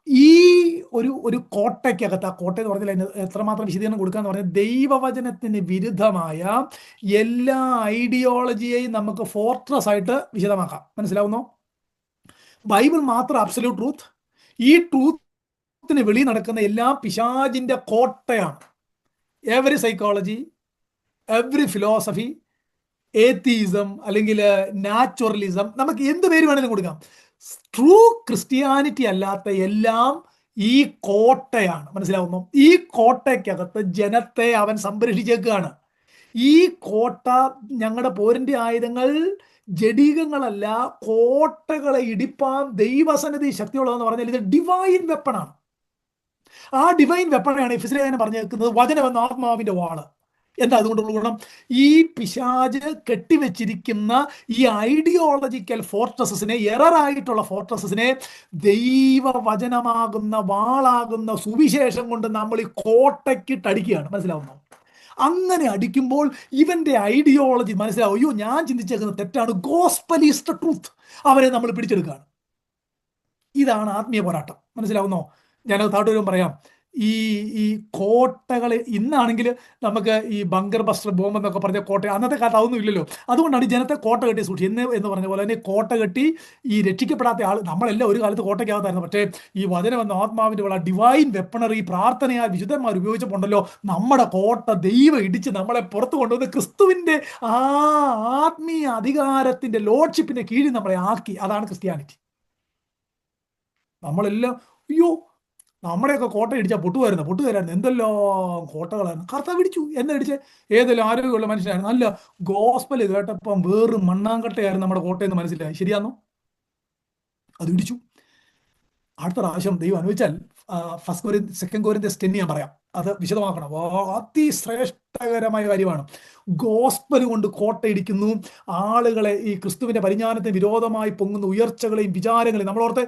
ഈ ഒരു കോട്ടയ്ക്കകത്ത്, ആ കോട്ട എന്ന് പറഞ്ഞാൽ എത്രമാത്രം വിശദീകരണം കൊടുക്കാന്ന് പറഞ്ഞാൽ, ദൈവവചനത്തിന് വിരുദ്ധമായ എല്ലാ ഐഡിയോളജിയെയും നമുക്ക് ഫോർട്രസ് ആയിട്ട് വിശദമാക്കാം. മനസ്സിലാവുന്നോ? ബൈബിൾ മാത്രം അബ്സല്യൂട്ട് ട്രൂത്ത്. ഈ ട്രൂത്തിന് വെളി നടക്കുന്ന എല്ലാം പിശാചിന്റെ കോട്ടയാണ്. Every psychology, every philosophy, atheism അല്ലെങ്കിൽ നാച്ചുറലിസം, നമുക്ക് എന്ത് പേര് വേണമെങ്കിലും കൊടുക്കാം. ട്രൂ ക്രിസ്ത്യാനിറ്റി അല്ലാത്ത എല്ലാം ഈ കോട്ടയാണ്. മനസ്സിലാവുന്നു? ഈ കോട്ടയ്ക്കകത്ത് ജനത്തെ അവൻ സംരക്ഷിച്ചേക്കുകയാണ്. ഈ കോട്ട, ഞങ്ങളുടെ പോരിൻ്റെ ആയുധങ്ങൾ ജഡീകങ്ങളല്ല, കോട്ടകളെ ഇടിപ്പാൻ ദൈവസന്നിധി ശക്തിയുള്ളതെന്ന് പറഞ്ഞാൽ ഇത് ഡിവൈൻ വെപ്പണാണ്. ആ ഡിവൈൻ വെപ്പണാണ് എഫെസ്യർ പറഞ്ഞേക്കുന്നത് വചനമെന്ന ആത്മാവിൻ്റെ വാള്. എന്താ അതുകൊണ്ടുള്ള ഗുണം? ഈ പിശാച് കെട്ടിവെച്ചിരിക്കുന്ന ഈ ഐഡിയോളജിക്കൽ ഫോർട്രസസിനെ, എററായിട്ടുള്ള ഫോർട്രസസിനെ ദൈവവചനമാകുന്ന വാളാകുന്ന സുവിശേഷം കൊണ്ട് നമ്മൾ ഈ കോട്ടയ്ക്കിട്ടടിക്കുകയാണ്. മനസ്സിലാവുന്നു? അങ്ങനെ അടിക്കുമ്പോൾ ഇവന്റെ ഐഡിയോളജി മനസ്സിലാവും. അയ്യോ, ഞാൻ ചിന്തിച്ചേക്കുന്നത് തെറ്റാണ്, ഗോസ്പൽ ഈസ് ദ ട്രൂത്ത്. അവരെ നമ്മൾ പിടിച്ചെടുക്കുകയാണ്. ഇതാണ് ആത്മീയ പോരാട്ടം. മനസ്സിലാവുന്നോ? ഞാനത് താട്ടൂരും പറയാം. ഈ കോട്ടകൾ ഇന്നാണെങ്കിൽ നമുക്ക് ഈ ബങ്കർ ബസ്റ്റർ ബോംബ് എന്നൊക്കെ പറഞ്ഞ കോട്ട, അന്നത്തെ കാലത്ത് അതൊന്നും ഇല്ലല്ലോ. അതുകൊണ്ടാണ് ഈ ജനത്തെ കോട്ട കെട്ടി സൂക്ഷിച്ച് എന്ന് പറഞ്ഞ പോലെ തന്നെ കോട്ട കെട്ടി ഈ രക്ഷിക്കപ്പെടാത്ത ആൾ, നമ്മളെല്ലാം ഒരു കാലത്ത് കോട്ടയ്ക്കകത്തായിരുന്നു. പക്ഷേ ഈ വചനം എന്ന ആത്മാവിൻ്റെ ഉള്ള ഡിവൈൻ വെപ്പണറി പ്രാർത്ഥനയാൽ വിശുദ്ധന്മാർ ഉപയോഗിച്ചപ്പോണ്ടല്ലോ, നമ്മുടെ കോട്ട ദൈവം ഇടിച്ച് നമ്മളെ പുറത്തു കൊണ്ടുവന്ന് ക്രിസ്തുവിൻ്റെ ആ ആത്മീയ അധികാരത്തിൻ്റെ ലോഡ്ഷിപ്പിൻ്റെ കീഴിൽ നമ്മളെ ആക്കി. അതാണ് ക്രിസ്ത്യാനിറ്റി. നമ്മളെല്ലാം അയ്യോ, നമ്മുടെയൊക്കെ കോട്ട ഇടിച്ചാൽ പൊട്ടുകയറായിരുന്നു, എന്തെല്ലാം കോട്ടകളായിരുന്നു. കർത്താവ് ഇടിച്ചു. എന്നെ ഇടിച്ച് ഏതെല്ലാം ആരോഗ്യമുള്ള മനുഷ്യനായിരുന്നു. അല്ല, ഗോസ്പൽ കേട്ടപ്പം വേറൊരു മണ്ണാങ്കട്ടയായിരുന്നു നമ്മുടെ കോട്ടയെന്ന് മനസ്സിലായി. ശരിയാണോ? അത് ഇടിച്ചു. അടുത്ത പ്രാവശ്യം ദൈവം അനുവദിച്ചാൽ 2 കൊരിന്ത്യൻസ് 10 ഞാൻ പറയാം, അത് വിശദമാക്കണം. അതിശ്രേഷ്ഠകരമായ കാര്യമാണ്. ഗോസ്പൽ കൊണ്ട് കോട്ടയിടിക്കുന്നു. ആളുകളെ ഈ ക്രിസ്തുവിന്റെ പരിജ്ഞാനത്തിന് വിരോധമായി പൊങ്ങുന്ന ഉയർച്ചകളെയും വിചാരങ്ങളെയും, നമ്മളോർത്ത്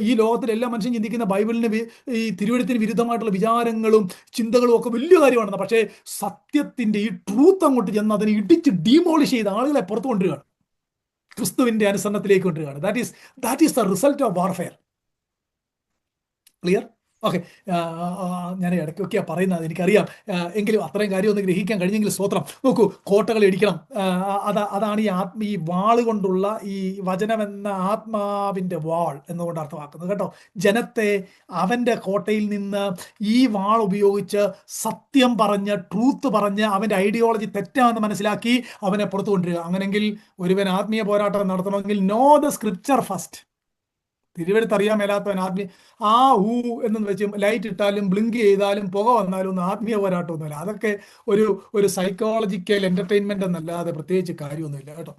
ഈ ലോകത്തിലെ എല്ലാ മനുഷ്യൻ ചിന്തിക്കുന്ന ബൈബിളിന് ഈ തിരുവഴുത്തിന് വിരുദ്ധമായിട്ടുള്ള വിചാരങ്ങളും ചിന്തകളും ഒക്കെ വലിയ കാര്യമാണെന്ന്. പക്ഷേ സത്യത്തിന്റെ ഈ ട്രൂത്ത് അങ്ങോട്ട് ചെന്ന് അതിനെ ഇടിച്ച് ഡീമോളിഷ് ചെയ്ത് ആളുകളെ പുറത്തു കൊണ്ടുവരികയാണ്, ക്രിസ്തുവിന്റെ അനുസരണത്തിലേക്ക് കൊണ്ടുവരികയാണ്. That is the result of warfare. Clear? Okay, ഞാൻ ഇടയ്ക്കൊക്കെയാണ് പറയുന്നത്, എനിക്കറിയാം. എങ്കിലും അത്രയും കാര്യം ഒന്ന് ഗ്രഹിക്കാൻ കഴിഞ്ഞെങ്കിൽ സ്തോത്രം. നോക്കൂ, കോട്ടകൾ ഇടിക്കണം. അതാണ് ഈ വാൾ കൊണ്ടുള്ള, ഈ വചനമെന്ന ആത്മാവിൻ്റെ വാൾ എന്നുകൊണ്ട് അർത്ഥമാക്കുന്നത് കേട്ടോ. ജനത്തെ അവൻ്റെ കോട്ടയിൽ നിന്ന് ഈ വാൾ ഉപയോഗിച്ച് സത്യം പറഞ്ഞ്, ട്രൂത്ത് പറഞ്ഞ്, അവൻ്റെ ഐഡിയോളജി തെറ്റാണെന്ന് മനസ്സിലാക്കി അവനെ പുറത്തു കൊണ്ടുവരിക. അങ്ങനെങ്കിൽ ഒരുവൻ ആത്മീയ പോരാട്ടം നടത്തണമെങ്കിൽ നോ ദ സ്ക്രിപ്ചർ ഫസ്റ്റ്. തിരുവെടുത്ത് അറിയാൻ മേലാത്തവൻ എന്ന് വെച്ച് ലൈറ്റ് ഇട്ടാലും ബ്ലിങ്ക് ചെയ്താലും പുക വന്നാലും ഒന്നും ആത്മീയ പോരാട്ടമൊന്നുമില്ല. അതൊക്കെ ഒരു സൈക്കോളജിക്കൽ എന്റർടൈൻമെന്റ് എന്നല്ലാതെ പ്രത്യേകിച്ച് കാര്യമൊന്നുമില്ല കേട്ടോ.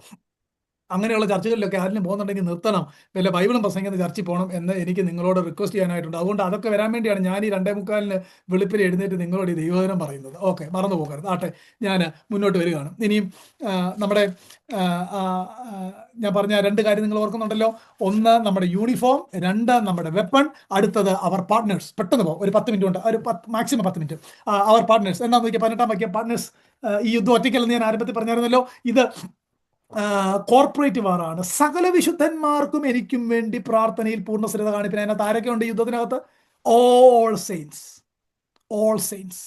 അങ്ങനെയുള്ള ചർച്ചകളിലൊക്കെ ആരെങ്കിലും പോകുന്നുണ്ടെങ്കിൽ നിർത്തണം, വല്ല ബൈബിളും പ്രസംഗിക്കുന്ന ചർച്ചിൽ പോകണം എന്ന് എനിക്ക് നിങ്ങളോട് റിക്വസ്റ്റ് ചെയ്യാനായിട്ടുണ്ട്. അതുകൊണ്ട് അതൊക്കെ വരാൻ വേണ്ടിയാണ് ഞാൻ ഈ 2:45 വെളുപ്പിൽ എഴുന്നേറ്റ് നിങ്ങളോട് ഈ ദൈവവചനം പറയുന്നത്. ഓക്കെ, മറന്നു പോകരുത്. ആട്ടെ, ഞാൻ മുന്നോട്ട് വരികയാണ്. ഇനിയും നമ്മുടെ ആ, ആ, ഞാൻ പറഞ്ഞ 2 കാര്യം നിങ്ങൾ ഓർക്കുന്നുണ്ടല്ലോ. ഒന്ന് നമ്മുടെ യൂണിഫോം, 2 നമ്മുടെ വെപ്പൺ, അടുത്തത് അവർ പാർട്ട്നേഴ്സ്. പെട്ടെന്ന് പോകും, ഒരു 10 മിനിറ്റ് കൊണ്ട്, ഒരു മാക്സിമം 10 മിനിറ്റ്. അവർ പാർട്ട്നേഴ്സ് എന്താണെന്ന് നോക്കിയാൽ 18-ാം വാക്യം. പാർട്ട്നേഴ്സ്, ഈ യുദ്ധം ഒറ്റയ്ക്കല്ലെന്ന് ഞാൻ ആരംഭത്തിൽ പറഞ്ഞായിരുന്നല്ലോ. ഇത് കോർപ്പറേറ്റ് വാറാണ്. സകല വിശുദ്ധന്മാർക്കും എനിക്കും വേണ്ടി പ്രാർത്ഥനയിൽ പൂർണ്ണശ്രദ്ധ കാണിപ്പിന്. അതിനകത്ത് ആരൊക്കെ ഉണ്ട് യുദ്ധത്തിനകത്ത്? All saints, all saints.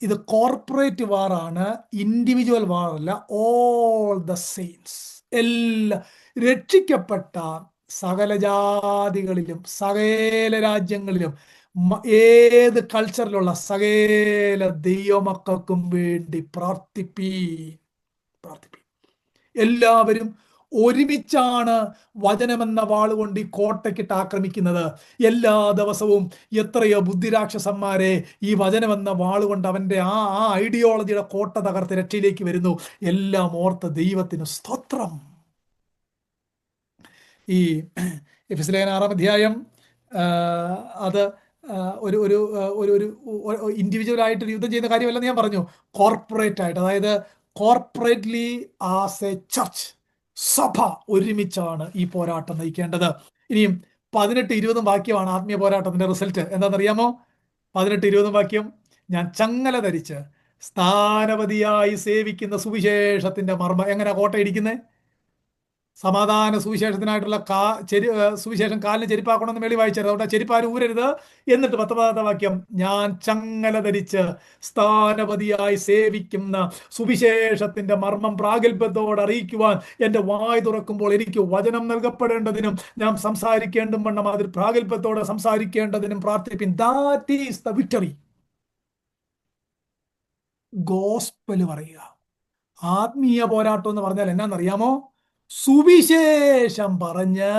ഇത് കോർപ്പറേറ്റ് വാറാണ്, ഇൻഡിവിജ്വൽ വാറല്ല. ഓൾ ദ സെയിൻസ്, എല്ലാ രക്ഷിക്കപ്പെട്ട സകല ജാതികളിലും സകല രാജ്യങ്ങളിലും ഏത് കൾച്ചറിലുള്ള സകല ദൈവമക്കൾക്കും വേണ്ടി പ്രാർത്ഥിപ്പീൻ. എല്ലാവരും ഒരുമിച്ചാണ് വചനമെന്ന വാളുകൊണ്ട് ഈ കോട്ടയ്ക്കിട്ട് ആക്രമിക്കുന്നത്. എല്ലാ ദിവസവും എത്രയോ ബുദ്ധിരാക്ഷസന്മാരെ ഈ വചനമെന്ന വാളുകൊണ്ട് അവൻ്റെ ആ ഐഡിയോളജിയുടെ കോട്ട തകർത്ത് രക്ഷയിലേക്ക് വരുന്നു. എല്ലാം ഓർത്ത് ദൈവത്തിന് സ്തോത്രം. ഈ എഫെസ്യ ലേഖനം 6-ാം അധ്യായം അത് ഒരു ഒരു ഒരു ഇൻഡിവിജ്വലായിട്ട് യുദ്ധം ചെയ്യുന്ന കാര്യമല്ലെന്ന് ഞാൻ പറഞ്ഞു. കോർപ്പറേറ്റ് ആയിട്ട്, അതായത് കോർപ്പറേറ്റ്ലി ആസ് എ ചർച്ച്, സഭ ഒരുമിച്ചാണ് ഈ പോരാട്ടം നയിക്കേണ്ടത്. ഇനിയും 18-20 വാക്യമാണ് ആത്മീയ പോരാട്ടത്തിന്റെ റിസൾട്ട്. എന്താണെന്നറിയാമോ? 18-20 വാക്യം. ഞാൻ ചങ്ങല ധരിച്ച് സ്ഥാനപതിയായി സേവിക്കുന്ന സുവിശേഷത്തിന്റെ മർമ്മം. എങ്ങനെ കോട്ട ഇടിക്കുന്നത്? സമാധാന സുവിശേഷത്തിനായിട്ടുള്ള സുവിശേഷം കാലിന് ചെരുപ്പാക്കണമെന്ന് മേളി വായിച്ചത്. അതുകൊണ്ട് ചെരുപ്പാരും ഊരരുത്. എന്നിട്ട് 19-ാമത്തെ വാക്യം, ഞാൻ ചങ്ങല ധരിച്ച് സ്ഥാനപതിയായി സേവിക്കുന്ന സുവിശേഷത്തിന്റെ മർമ്മം പ്രാഗൽഭ്യത്തോടെ അറിയിക്കുവാൻ എൻ്റെ വായ് തുറക്കുമ്പോൾ എനിക്ക് വചനം നൽകപ്പെടേണ്ടതിനും ഞാൻ സംസാരിക്കേണ്ടും വണ്ണം അതിൽ പ്രാഗൽഭ്യത്തോടെ സംസാരിക്കേണ്ടതിനും പ്രാർത്ഥിപ്പിൻ. That is the victory. Gospel പറയുക. ആത്മീയ പോരാട്ടം എന്ന് പറഞ്ഞാൽ എന്നാന്നറിയാമോ? സുവിശേഷം പറഞ്ഞ്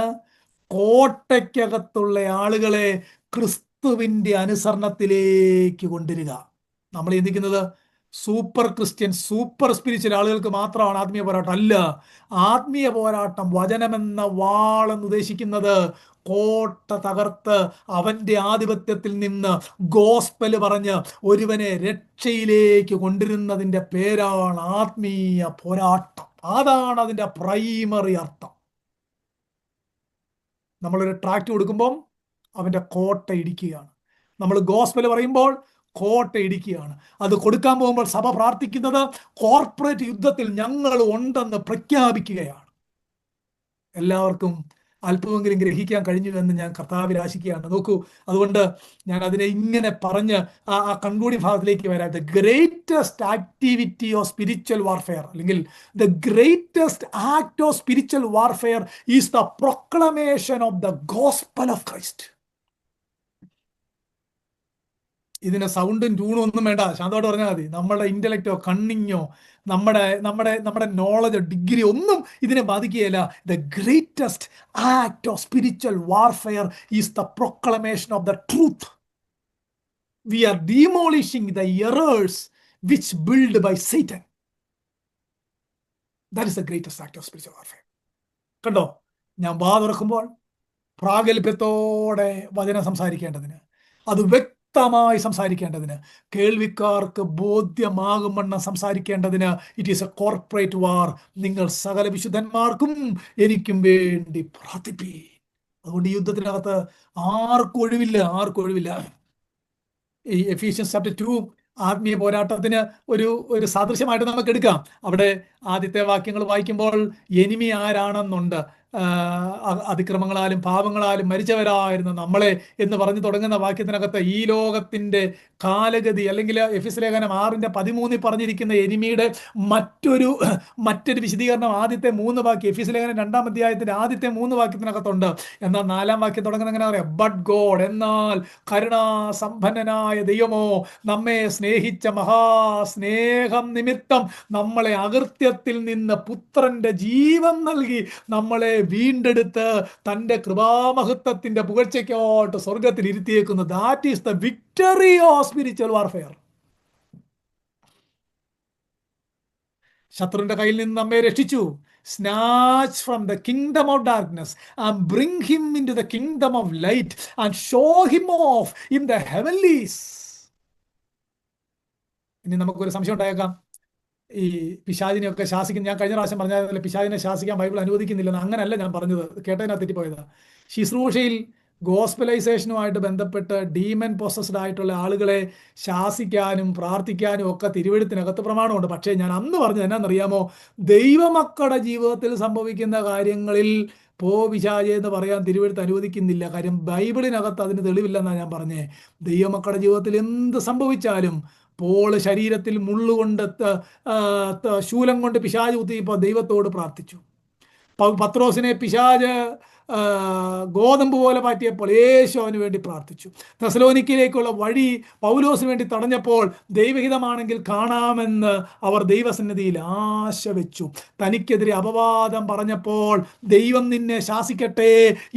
കോട്ടയ്ക്കകത്തുള്ള ആളുകളെ ക്രിസ്തുവിന്റെ അനുസരണത്തിലേക്ക് കൊണ്ടുവരിക. നമ്മൾ ചിന്തിക്കുന്നത് സൂപ്പർ ക്രിസ്ത്യൻ, സൂപ്പർ സ്പിരിച്വൽ ആളുകൾക്ക് മാത്രമാണ് ആത്മീയ പോരാട്ടം. അല്ല, ആത്മീയ പോരാട്ടം വചനമെന്ന വാളെന്ന് ഉദ്ദേശിക്കുന്നത് കോട്ട തകർത്ത് അവന്റെ ആധിപത്യത്തിൽ നിന്ന് ഗോസ്പല് പറഞ്ഞ് ഒരുവനെ രക്ഷയിലേക്ക് കൊണ്ടുവരുന്നതിൻ്റെ പേരാണ് ആത്മീയ പോരാട്ടം. അതാണ് അതിൻ്റെ പ്രൈമറി അർത്ഥം. നമ്മളൊരു ട്രാക്ട് കൊടുക്കുമ്പോൾ അവൻ്റെ കോട്ട ഇടിക്കുകയാണ്. നമ്മൾ ഗോസ്പൽ പറയുമ്പോൾ കോട്ട ഇടിക്കുകയാണ്. അത് കൊടുക്കാൻ പോകുമ്പോൾ സഭ പ്രാർത്ഥിക്കുന്നത് കോർപ്പറേറ്റ് യുദ്ധത്തിൽ ഞങ്ങൾ ഉണ്ടെന്ന് പ്രഖ്യാപിക്കുകയാണ്. എല്ലാവർക്കും അല്പമെങ്കിലും ഗ്രഹിക്കാൻ കഴിഞ്ഞു എന്ന് ഞാൻ കർത്താവിൽ ആശിക്കുകയാണ്. നോക്കൂ, അതുകൊണ്ട് ഞാൻ അതിനെ ഇങ്ങനെ പറഞ്ഞ് ആ കൺക്ലൂഡിംഗ് ഭാഗത്തിലേക്ക് വരാം. The greatest activity of spiritual warfare, അല്ലെങ്കിൽ the greatest act of spiritual warfare is the proclamation of the gospel of Christ. ഇതിന് സൗണ്ടും ട്യൂണും ഒന്നും വേണ്ട, ശാന്തമായിട്ട് പറഞ്ഞാൽ മതി. നമ്മുടെ ഇന്റലക്റ്റോ കണ്ണിങ്ങോ നമ്മുടെ നോളജോ ഡിഗ്രി ഒന്നും ഇതിനെ ബാധിക്കുകയില്ല. The greatest act of spiritual warfare is the proclamation of the truth. We are demolishing the errors which build by Satan. That is the greatest act of spiritual warfare. കണ്ടോ, ഞാൻ വാ തുറക്കുമ്പോൾ പ്രാഗൽഭ്യത്തോടെ വചനം സംസാരിക്കേണ്ടതിന്, അത് വ്യക്തമായി സംസാരിക്കേണ്ടതിന്, കേൾവിക്കാർക്ക് ബോധ്യമാകും വണ്ണം സംസാരിക്കേണ്ടതിന്, ഇറ്റ് ഈസ് എ കോർപ്പറേറ്റ് വാർ. നിങ്ങൾ സകല വിശുദ്ധന്മാർക്കും എനിക്കും വേണ്ടി പ്രാർത്ഥിപ്പീൻ. അതുകൊണ്ട് ഈ യുദ്ധത്തിനകത്ത് ആർക്കും ഒഴിവില്ല. ഈ എഫീഷ്യൻസ് ചാപ്റ്റർ 2 ആത്മീയ പോരാട്ടത്തിന് ഒരു സാദൃശ്യമായിട്ട് നമുക്ക് എടുക്കാം. അവിടെ ആദ്യത്തെ വാക്യങ്ങൾ വായിക്കുമ്പോൾ എനിമി ആരാണെന്നുണ്ട്. അതിക്രമങ്ങളാലും പാപങ്ങളാലും മരിച്ചവരായിരുന്ന നമ്മളെ എന്ന് പറഞ്ഞു തുടങ്ങുന്ന വാക്യത്തിനകത്ത് ഈ ലോകത്തിന്റെ കാലഗതി, അല്ലെങ്കിൽ എഫെസ്യ ലേഖനം 6:13 പറഞ്ഞിരിക്കുന്ന എനിമിയുടെ മറ്റൊരു വിശദീകരണം ആദ്യത്തെ 3 വാക്യം, എഫെസ്യ ലേഖനം 2-ാം അധ്യായത്തിന്റെ ആദ്യത്തെ 3 വാക്യത്തിനകത്തുണ്ട്. എന്നാൽ 4-ാം വാക്യം തുടങ്ങുന്ന എങ്ങനെ പറയാം? ബട്ട് ഗോഡ്, എന്നാൽ കരുണാസമ്പന്നനായ ദൈവമോ നമ്മെ സ്നേഹിച്ച മഹാസ്നേഹം നിമിത്തം നമ്മളെ അകൃത്യത്തിൽ നിന്ന് പുത്രന്റെ ജീവൻ നൽകി നമ്മളെ വീണ്ടെടുത്ത് തന്റെ കൃപാമഹത്വത്തിന്റെ പുകഴ്ചയ്ക്കോട്ട് സ്വർഗത്തിൽ ഇരുത്തിയേക്കുന്നു. That is the victory of spiritual warfare. ശത്രുവിന്റെ കയ്യിൽ നിന്ന് നമ്മെ രക്ഷിച്ചു, snatch from the kingdom of darkness and bring him into the kingdom of light and show him off in the heavenlies. ഇനി നമുക്കൊരു സംശയം ഉണ്ടായേക്കാം, ഈ പിശാചിനെയൊക്കെ ശാസിക്കും. ഞാൻ കഴിഞ്ഞ പ്രാവശ്യം പറഞ്ഞ പിശാചിനെ ശാസിക്കാൻ ബൈബിൾ അനുവദിക്കുന്നില്ലെന്ന്. അങ്ങനല്ല ഞാൻ പറഞ്ഞത്, കേട്ടതിനകത്ത് തെറ്റിപ്പോയതാ. ശുശ്രൂഷയിൽ ഗോസ്പലൈസേഷനുമായിട്ട് ബന്ധപ്പെട്ട് ഡീമൻ പൊസസ്ഡ് ആയിട്ടുള്ള ആളുകളെ ശാസിക്കാനും പ്രാർത്ഥിക്കാനും ഒക്കെ തിരുവെഴുത്തിനകത്ത് പ്രമാണമുണ്ട്. പക്ഷേ ഞാൻ അന്ന് പറഞ്ഞത് എന്നാണെന്നറിയാമോ, ദൈവമക്കളുടെ ജീവിതത്തിൽ സംഭവിക്കുന്ന കാര്യങ്ങളിൽ പിശാചേ എന്ന് പറയാൻ തിരുവെഴുത്ത് അനുവദിക്കുന്നില്ല. കാര്യം ബൈബിളിനകത്ത് അതിന് തെളിവില്ലെന്നാണ് ഞാൻ പറഞ്ഞേ. ദൈവമക്കളുടെ ജീവിതത്തിൽ എന്ത് സംഭവിച്ചാലും, പോള് ശരീരത്തിൽ മുള്ളുകൊണ്ട് ശൂലം കൊണ്ട് പിശാച് കുത്തിയപ്പോൾ ദൈവത്തോട് പ്രാർത്ഥിച്ചു. പത്രോസിനെ പിശാച് ഗോതമ്പ് പോലെ പാറ്റിയപ്പോൾ യേശു അവന് വേണ്ടി പ്രാർത്ഥിച്ചു. തെസലോനിക്കയിലേക്കുള്ള വഴി പൗലോസിന് വേണ്ടി തടഞ്ഞപ്പോൾ ദൈവഹിതമാണെങ്കിൽ കാണാമെന്ന് അവർ ദൈവസന്നിധിയിൽ ആശ വെച്ചു. തനിക്കെതിരെ അപവാദം പറഞ്ഞപ്പോൾ ദൈവം നിന്നെ ശാസിക്കട്ടെ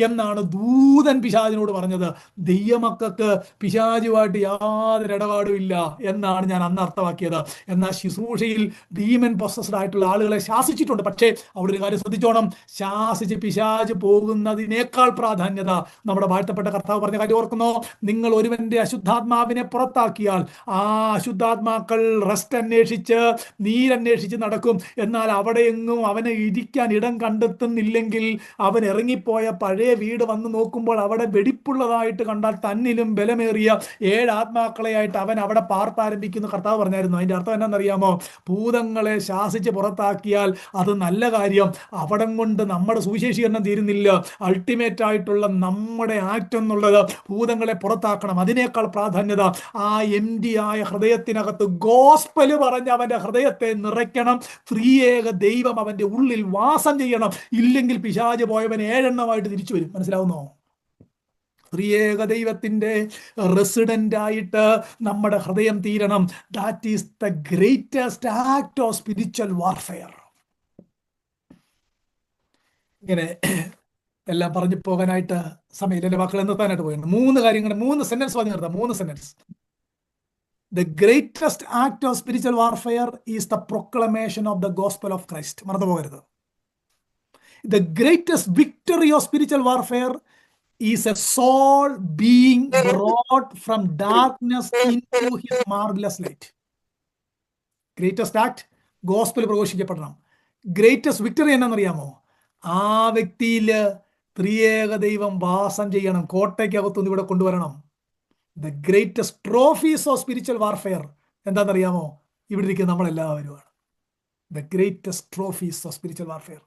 എന്നാണ് ദൂതൻ പിശാചിനോട് പറഞ്ഞത്. ദൈവമക്കൾക്ക് പിശാചുമായിട്ട് യാതൊരു ഇടപാടും ഇല്ല എന്നാണ് ഞാൻ അന്ന് അർത്ഥമാക്കിയത്. എന്നാൽ ശുശ്രൂഷയിൽ ഡീമൻ പൊസസ്ഡ് ആയിട്ടുള്ള ആളുകളെ ശാസിച്ചിട്ടുണ്ട്. പക്ഷേ അവിടെ ഒരു കാര്യം ശ്രദ്ധിച്ചോണം, ശാസിച്ച് പിശാച് പോകുന്നതിനേക്കാൾ പ്രാധാന്യത നമ്മുടെ വാഴ്ത്തപ്പെട്ട കർത്താവ് പറഞ്ഞ കാര്യം ഓർക്കുന്നോ? നിങ്ങൾ ഒരുവന്റെ അശുദ്ധാത്മാവിനെ പുറത്താക്കിയാൽ ആ അശുദ്ധാത്മാക്കൾ റെസ്റ്റ് അന്വേഷിച്ച് നീരന്വേഷിച്ച് നടക്കും. എന്നാൽ അവിടെ എങ്ങും അവന് ഇരിക്കാൻ ഇടം കണ്ടെത്തുന്നില്ലെങ്കിൽ അവൻ ഇറങ്ങിപ്പോയ പഴയ വീട് വന്ന് നോക്കുമ്പോൾ അവിടെ വെടിപ്പുള്ളതായിട്ട് കണ്ടാൽ തന്നിലും ബലമേറിയ 7 ആത്മാക്കളെയായിട്ട് അവൻ അവിടെ പാർത്താരംഭിക്കുന്നു കർത്താവ് പറഞ്ഞായിരുന്നു. അതിൻ്റെ അർത്ഥം എന്നാണെന്നറിയാമോ? ഭൂതങ്ങളെ ശാസിച്ച് പുറത്താക്കിയാൽ അത് നല്ല കാര്യം, അവിടം കൊണ്ട് നമ്മുടെ സുവിശേഷീകരണം തീരുന്നില്ല. അൾട്ടിമേറ്റ് ആയിട്ടുള്ള നമ്മുടെ ആക്ട് എന്നുള്ളത് ഭൂതങ്ങളെ പുറത്താക്കണം. അതിനേക്കാൾ പ്രാധാന്യത ആ എംപ്റ്റി ആയ ഹൃദയത്തിനകത്ത് ഗോസ്പല് പറഞ്ഞ് അവന്റെ ഹൃദയത്തെ നിറയ്ക്കണം. ത്രിയേക ദൈവം അവന്റെ ഉള്ളിൽ വാസം ചെയ്യണം. ഇല്ലെങ്കിൽ പിശാച് പോയവൻ 7 എണ്ണമായിട്ട് തിരിച്ചു വരും. മനസ്സിലാവുന്നോ? ത്രിയേക ദൈവത്തിന്റെ റെസിഡന്റ് ആയിട്ട് നമ്മുടെ ഹൃദയം തീരണം. That is the greatest act of spiritual warfare. ഇങ്ങനെ എല്ലാം പറഞ്ഞു പോകാനായിട്ട് സമയമില്ല. എൻ്റെ വാക്കുകൾ നിർത്താനായിട്ട് പോയിരുന്നു. 3 കാര്യങ്ങൾ, 3 സെന്റൻസ് പറഞ്ഞു നിർത്താം. 3 sentence. The greatest act of spiritual warfare is the proclamation of the gospel of Christ. മറന്നു പോകരുത്. The greatest victory of spiritual warfare is a soul being brought from darkness into his marvelous light. Greatest act, gospel പ്രഘോഷിക്കപ്പെടണം. Greatest victory എന്നാണെന്നറിയാമോ? ആ വ്യക്തിയിൽ ത്രിയേക ദൈവം വാസം ചെയ്യണം. കോട്ടയ്ക്കകത്തുനിന്ന് ഇവിടെ കൊണ്ടുവരണം. The greatest trophies of spiritual warfare എന്താണെന്നറിയാമോ? ഇവിടെ ഇരിക്കുന്ന നമ്മളെല്ലാവരുമാണ്. The greatest trophies of spiritual warfare.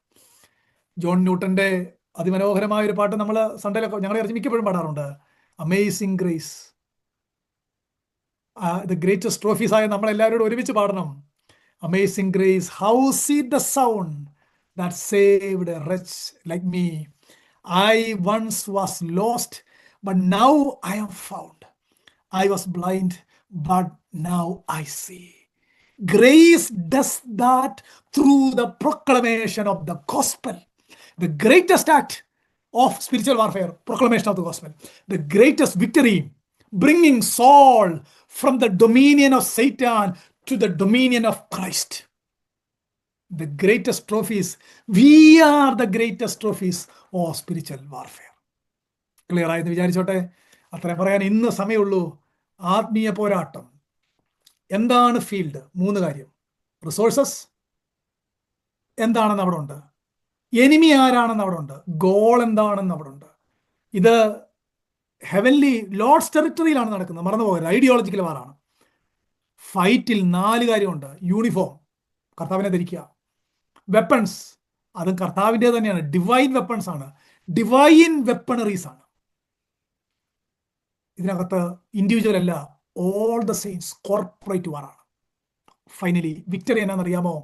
John ന്യൂട്ടന്റെ അതിമനോഹരമായ ഒരു പാട്ട് നമ്മൾ സൺഡേയിലൊക്കെ ഞങ്ങളെ ഇറച്ചി മിക്കപ്പോഴും പാടാറുണ്ട്. Amazing grace. The greatest trophies ആയ നമ്മളെല്ലാവരോടും ഒരുമിച്ച് പാടണം. Amazing grace, how sweet the sound that saved a wretch like me. I once was lost, but now I am found. I was blind, but now I see. Grace does that through the proclamation of the gospel. The greatest act of spiritual warfare, proclamation of the gospel. The greatest victory, bringing Saul from the dominion of Satan to the dominion of Christ. The greatest trophies, we are the greatest trophies of spiritual warfare. Clear ആയെന്ന് വിചാരിച്ചോട്ടെ. അത്രയും പറയാൻ ഇന്ന് സമയമുള്ളൂ. ആത്മീയ പോരാട്ടം എന്താണ്? Field 3 കാര്യം. Resources എന്താണെന്ന് അവിടെ ഉണ്ട്, എനിമി ആരാണെന്ന് അവിടെ ഉണ്ട്, ഗോൾ എന്താണെന്ന് അവിടെ ഉണ്ട്. ഇത് ഹെവൻലി ലോർഡ്സ് ടെറിട്ടറിയിലാണ് നടക്കുന്നത്. മറന്നു പോകരുത്. ഐഡിയോളജിക്കൽ വാറാണ്. ഫൈറ്റിൽ 4 കാര്യമുണ്ട്. യൂണിഫോം, കർത്താവിനെ ധരിക്കുക. വെപ്പൺസ്, അതും കർത്താവിൻ്റെ തന്നെയാണ്. ഡിവൈൻ വെപ്പൺസ് ആണ്, ഡിവൈൻ വെപ്പണറീസ് ആണ്. ഇതിനകത്ത് ഇൻഡിവിജ്വൽ അല്ല, ഓൾ ദ സെയിൻസ് കോർപ്പറേറ്റ് വാറാണ്. ഫൈനലി വിക്ടറി എന്നാണെന്നറിയാമോ?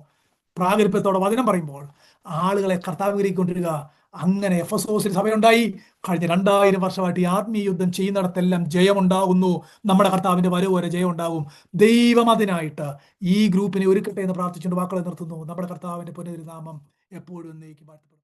പ്രാഗൽഭ്യത്തോടെ വചനം പറയുമ്പോൾ ആളുകളെ കർത്താവിലേക്ക് കൊണ്ടിരിക്കുക. അങ്ങനെ എഫെസോസിൽ സഭയുണ്ടായി. കഴിഞ്ഞ 2000 വർഷമായിട്ട് ഈ ആത്മീയ യുദ്ധം ചെയ്യുന്നിടത്തെല്ലാം ജയമുണ്ടാകുന്നു. നമ്മുടെ കർത്താവിന്റെ വരവ് വരെ ജയം ഉണ്ടാകും. ദൈവം അതിനായിട്ട് ഈ ഗ്രൂപ്പിനെ ഒരുക്കട്ടെ എന്ന് പ്രാർത്ഥിച്ചുകൊണ്ട് വാക്കുകളെ നിർത്തുന്നു. നമ്മുടെ കർത്താവിന്റെ പുനരുനാമം എപ്പോഴും എന്നേക്കും വാഴ്ത്തപ്പെടും.